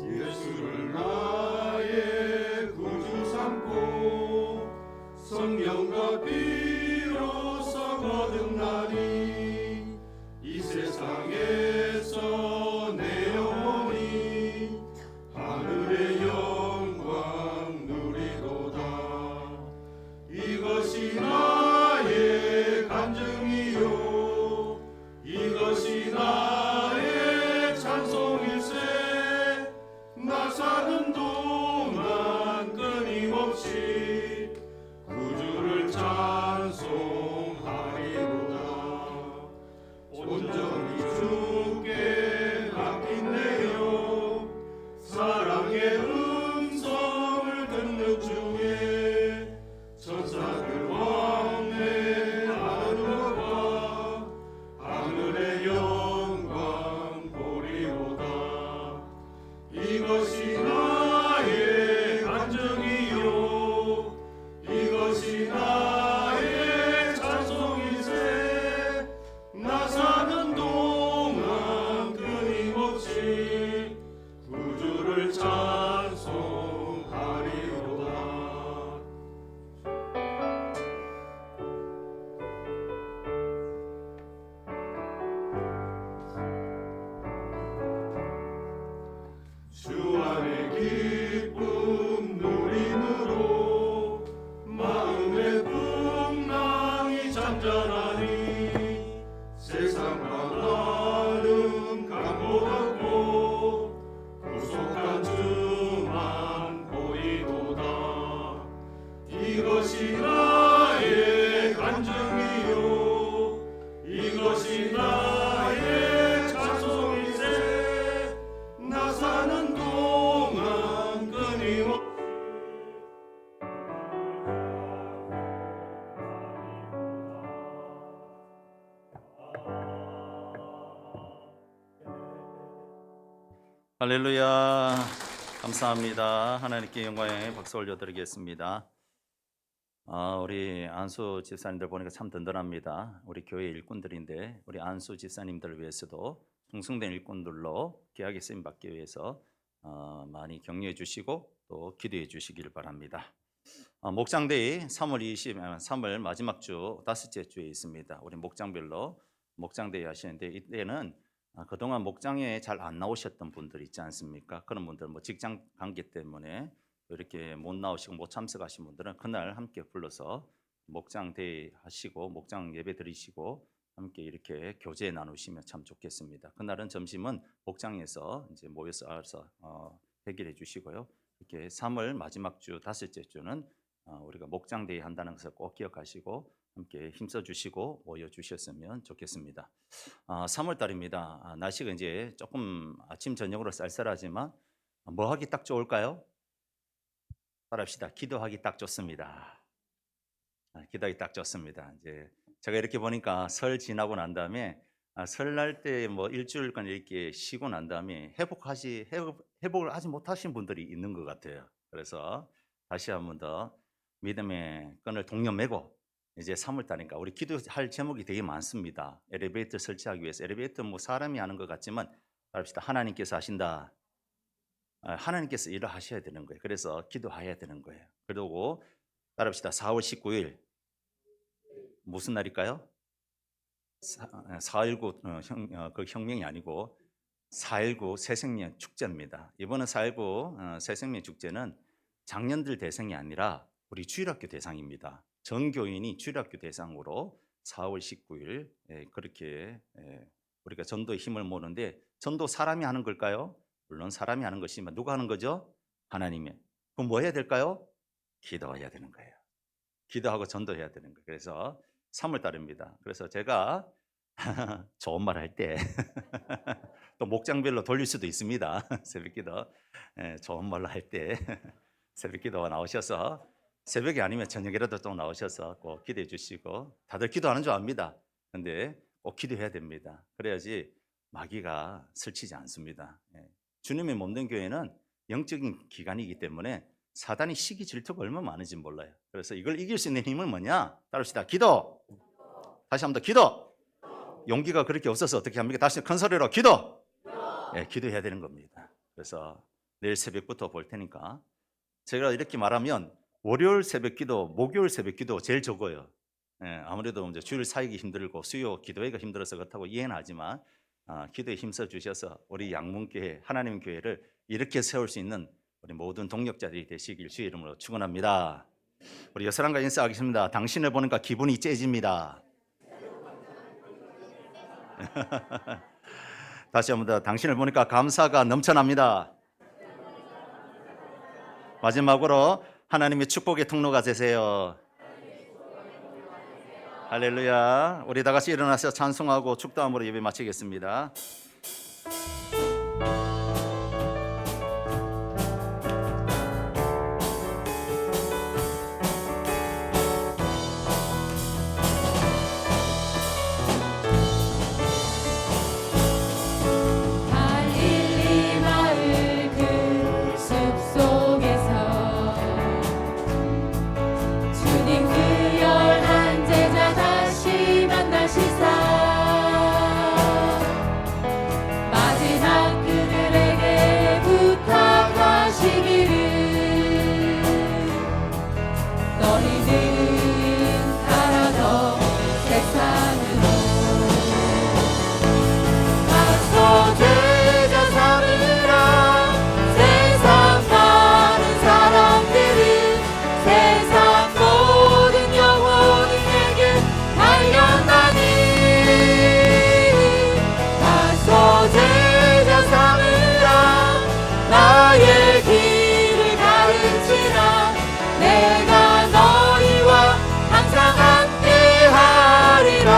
예수를 나의 구주 삼고 성령과 피로써 거듭나니 이 세상에서 내 영혼이 하늘의 영광 누리도다. 이것이 나의 간증이요 이것이 나의 찬송일세. 나 사는 동안 끊임없이 구주를 찬송하리로다. 온전히 주께 맡긴 내 영 사랑의 음성을 듣는 중에 천사들 왕래하는 것과 하늘의 영광 보리로다. 이것이 나의 간증이요 이것이 나의 찬송일세. 나 사는 동안 끊임없이 구주를 찬송하리로다. 주 안에 기쁨 누림으로 마음의 풍랑이 잠잠하니 세상과 나는 강못 없고 구속한 주만 보이도다. 이것이 나의 간증이요 이것이 나의 찬송일세. 나 사는 동안 끊임없이 할렐루야. 감사합니다. 하나님께 영광에 박수 올려드리겠습니다. 우리 안수 집사님들 보니까 참 든든합니다. 우리 교회 일꾼들인데 우리 안수 집사님들을 위해서도 충성된 일꾼들로 귀하게 쓰임 받기 위해서 많이 격려해 주시고 또 기도해 주시기를 바랍니다. 목장대회 3월 마지막 주 다섯째 주에 있습니다. 우리 목장별로 목장대회 하시는데 이때는 그동안 목장에 잘 안 나오셨던 분들 있지 않습니까? 그런 분들 뭐 직장 관계 때문에 이렇게 못 나오시고 못 참석하신 분들은 그날 함께 불러서 목장 대회 하시고 목장 예배 드리시고 함께 이렇게 교제 나누시면 참 좋겠습니다. 그날은 점심은 목장에서 이제 모여서 알아서 해결해 주시고요. 이렇게 3월 마지막 주 다섯째 주는 우리가 목장 대회 한다는 것을 꼭 기억하시고 함께 힘써 주시고 모여 주셨으면 좋겠습니다. 3월 달입니다. 날씨가 이제 조금 아침 저녁으로 쌀쌀하지만 뭐 하기 딱 좋을까요? 바랍시다. 기도하기 딱 좋습니다. 기도하기 딱 좋습니다. 이제 제가 이렇게 보니까 설 지나고 난 다음에 설날 때 뭐 일주일간 이렇게 쉬고 난 다음에 회복을 하지 못하신 분들이 있는 것 같아요. 그래서 다시 한 번 더 믿음의 끈을 동여매고 이제 3월 달이니까 우리 기도할 제목이 되게 많습니다. 엘리베이터 설치하기 위해서 엘리베이터 뭐 사람이 하는 것 같지만 바랍시다. 하나님께서 하신다. 하나님께서 일을 하셔야 되는 거예요. 그래서 기도해야 되는 거예요. 그리고 따라합시다. 4월 19일 무슨 날일까요? 4.19 그 혁명이 아니고 4.19 새생명 축제입니다. 이번에 4.19 새생명 축제는 장년들 대상이 아니라 우리 주일학교 대상입니다. 전 교인이 주일학교 대상으로 4월 19일 그렇게 우리가 전도에 힘을 모으는데, 전도 사람이 하는 걸까요? 물론 사람이 하는 것이지만 누가 하는 거죠? 하나님이. 그럼 뭐 해야 될까요? 기도해야 되는 거예요. 기도하고 전도해야 되는 거예요. 그래서 3월 달입니다. 그래서 제가 좋은 말 할 때 또 목장별로 돌릴 수도 있습니다. 새벽기도 좋은 말로 할 때 새벽기도가 나오셔서, 새벽이 아니면 저녁이라도 또 나오셔서 꼭 기도해 주시고, 다들 기도하는 줄 압니다. 근데 꼭 기도해야 됩니다. 그래야지 마귀가 설치지 않습니다. 주님의 몸된 교회는 영적인 기관이기 때문에 사단이 시기 질투가 얼마나 많은지 몰라요. 그래서 이걸 이길 수 있는 힘은 뭐냐? 따릅시다. 기도. 다시 한번 더 기도. 용기가 그렇게 없어서 어떻게 합니까? 다시 큰 소리로 기도. 기도해야 되는 겁니다. 그래서 내일 새벽부터 볼 테니까, 제가 이렇게 말하면 월요일 새벽 기도, 목요일 새벽 기도 제일 적어요. 아무래도 이제 주일 사역이 힘들고 수요 기도회가 힘들어서 그렇다고 이해는 하지만 기도에 힘써 주셔서 우리 양문교회, 하나님 교회를 이렇게 세울 수 있는 우리 모든 동력자들이 되시길 주의 이름으로 축원합니다. 우리 여사람과 인사하겠습니다. 당신을 보니까 기분이 째집니다. 다시 한번 더, 당신을 보니까 감사가 넘쳐납니다. 마지막으로 하나님의 축복의 통로가 되세요. 할렐루야. 우리 다 같이 일어나서 찬송하고 축도함으로 예배 마치겠습니다. 갈릴리 마을 그 숲속에서 주님 그 열한 제자 다시 만나시사 마지막 그들에게 부탁하시기를 너희들은 가라 더 세상으로 가서 제자 삼으라 세상 많은 사람들은 세상 모든 영혼에게 달려나니 가서 제자 삼으라 나의 길을 가르치라 내가 너희와 항상 함께하리라.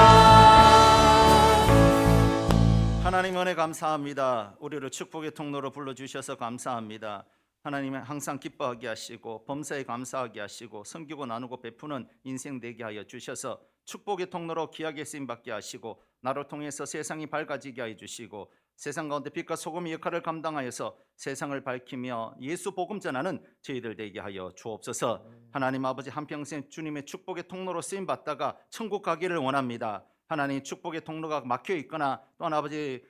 하나님 은혜 감사합니다. 우리를 축복의 통로로 불러주셔서 감사합니다. 하나님은 항상 기뻐하게 하시고 범사에 감사하게 하시고 섬기고 나누고 베푸는 인생 되게 하여 주셔서 축복의 통로로 귀하게 쓰임받게 하시고 나를 통해서 세상이 밝아지게 하여 주시고 세상 가운데 빛과 소금의 역할을 감당하여서 세상을 밝히며 예수 복음 전하는 저희들 되게 하여 주옵소서. 하나님 아버지, 한평생 주님의 축복의 통로로 쓰임받다가 천국 가기를 원합니다. 하나님, 축복의 통로가 막혀 있거나 또한 아버지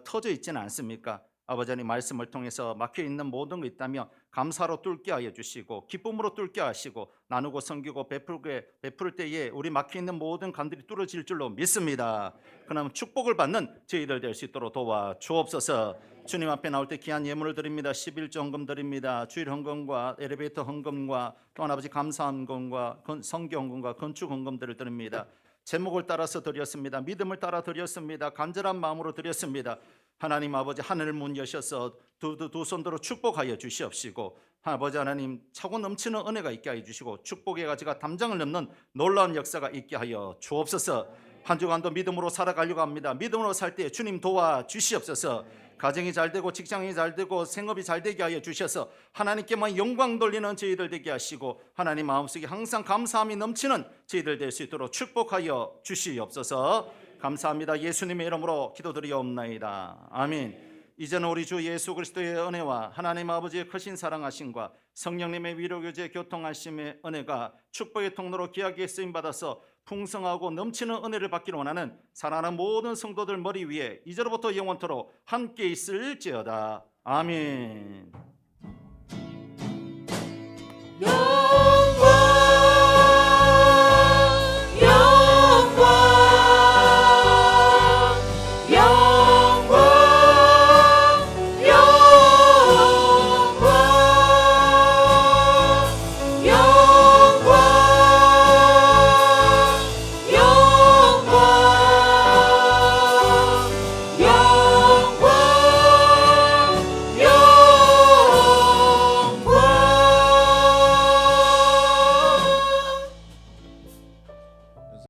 터져 있지는 않습니까? 아버지 하나님, 말씀을 통해서 막혀 있는 모든 거 있다면 감사로 뚫게 하여 주시고 기쁨으로 뚫게 하시고 나누고 섬기고 베풀 때에 우리 막혀 있는 모든 간들이 뚫어질 줄로 믿습니다. 그러면 축복을 받는 저희들 될 수 있도록 도와 주옵소서. 주님 앞에 나올 때 귀한 예물을 드립니다. 11조 헌금 드립니다. 주일 헌금과 엘리베이터 헌금과 또한 아버지 감사 헌금과 성교 헌금과 건축 헌금들을 드립니다. 제목을 따라서 드렸습니다. 믿음을 따라 드렸습니다. 간절한 마음으로 드렸습니다. 하나님 아버지, 하늘 문 여셔서 두 손으로 축복하여 주시옵시고 아버지 하나님, 차고 넘치는 은혜가 있게 하여 주시고 축복의 가지가 담장을 넘는 놀라운 역사가 있게 하여 주옵소서. 한 주간도 믿음으로 살아가려고 합니다. 믿음으로 살 때 주님 도와 주시옵소서. 가정이 잘 되고 직장이 잘 되고 생업이 잘 되게 하여 주셔서 하나님께만 영광 돌리는 저희들 되게 하시고 하나님 마음속에 항상 감사함이 넘치는 저희들 될 수 있도록 축복하여 주시옵소서. 감사합니다. 예수님의 이름으로 기도드리옵나이다. 아멘. 이제는 우리 주 예수 그리스도의 은혜와 하나님 아버지의 크신 사랑하심과 성령님의 위로교제 교통하심의 은혜가 축복의 통로로 귀하게 쓰임받아서 풍성하고 넘치는 은혜를 받기를 원하는 사랑하는 모든 성도들 머리 위에 이제로부터 영원토록 함께 있을지어다. 아멘.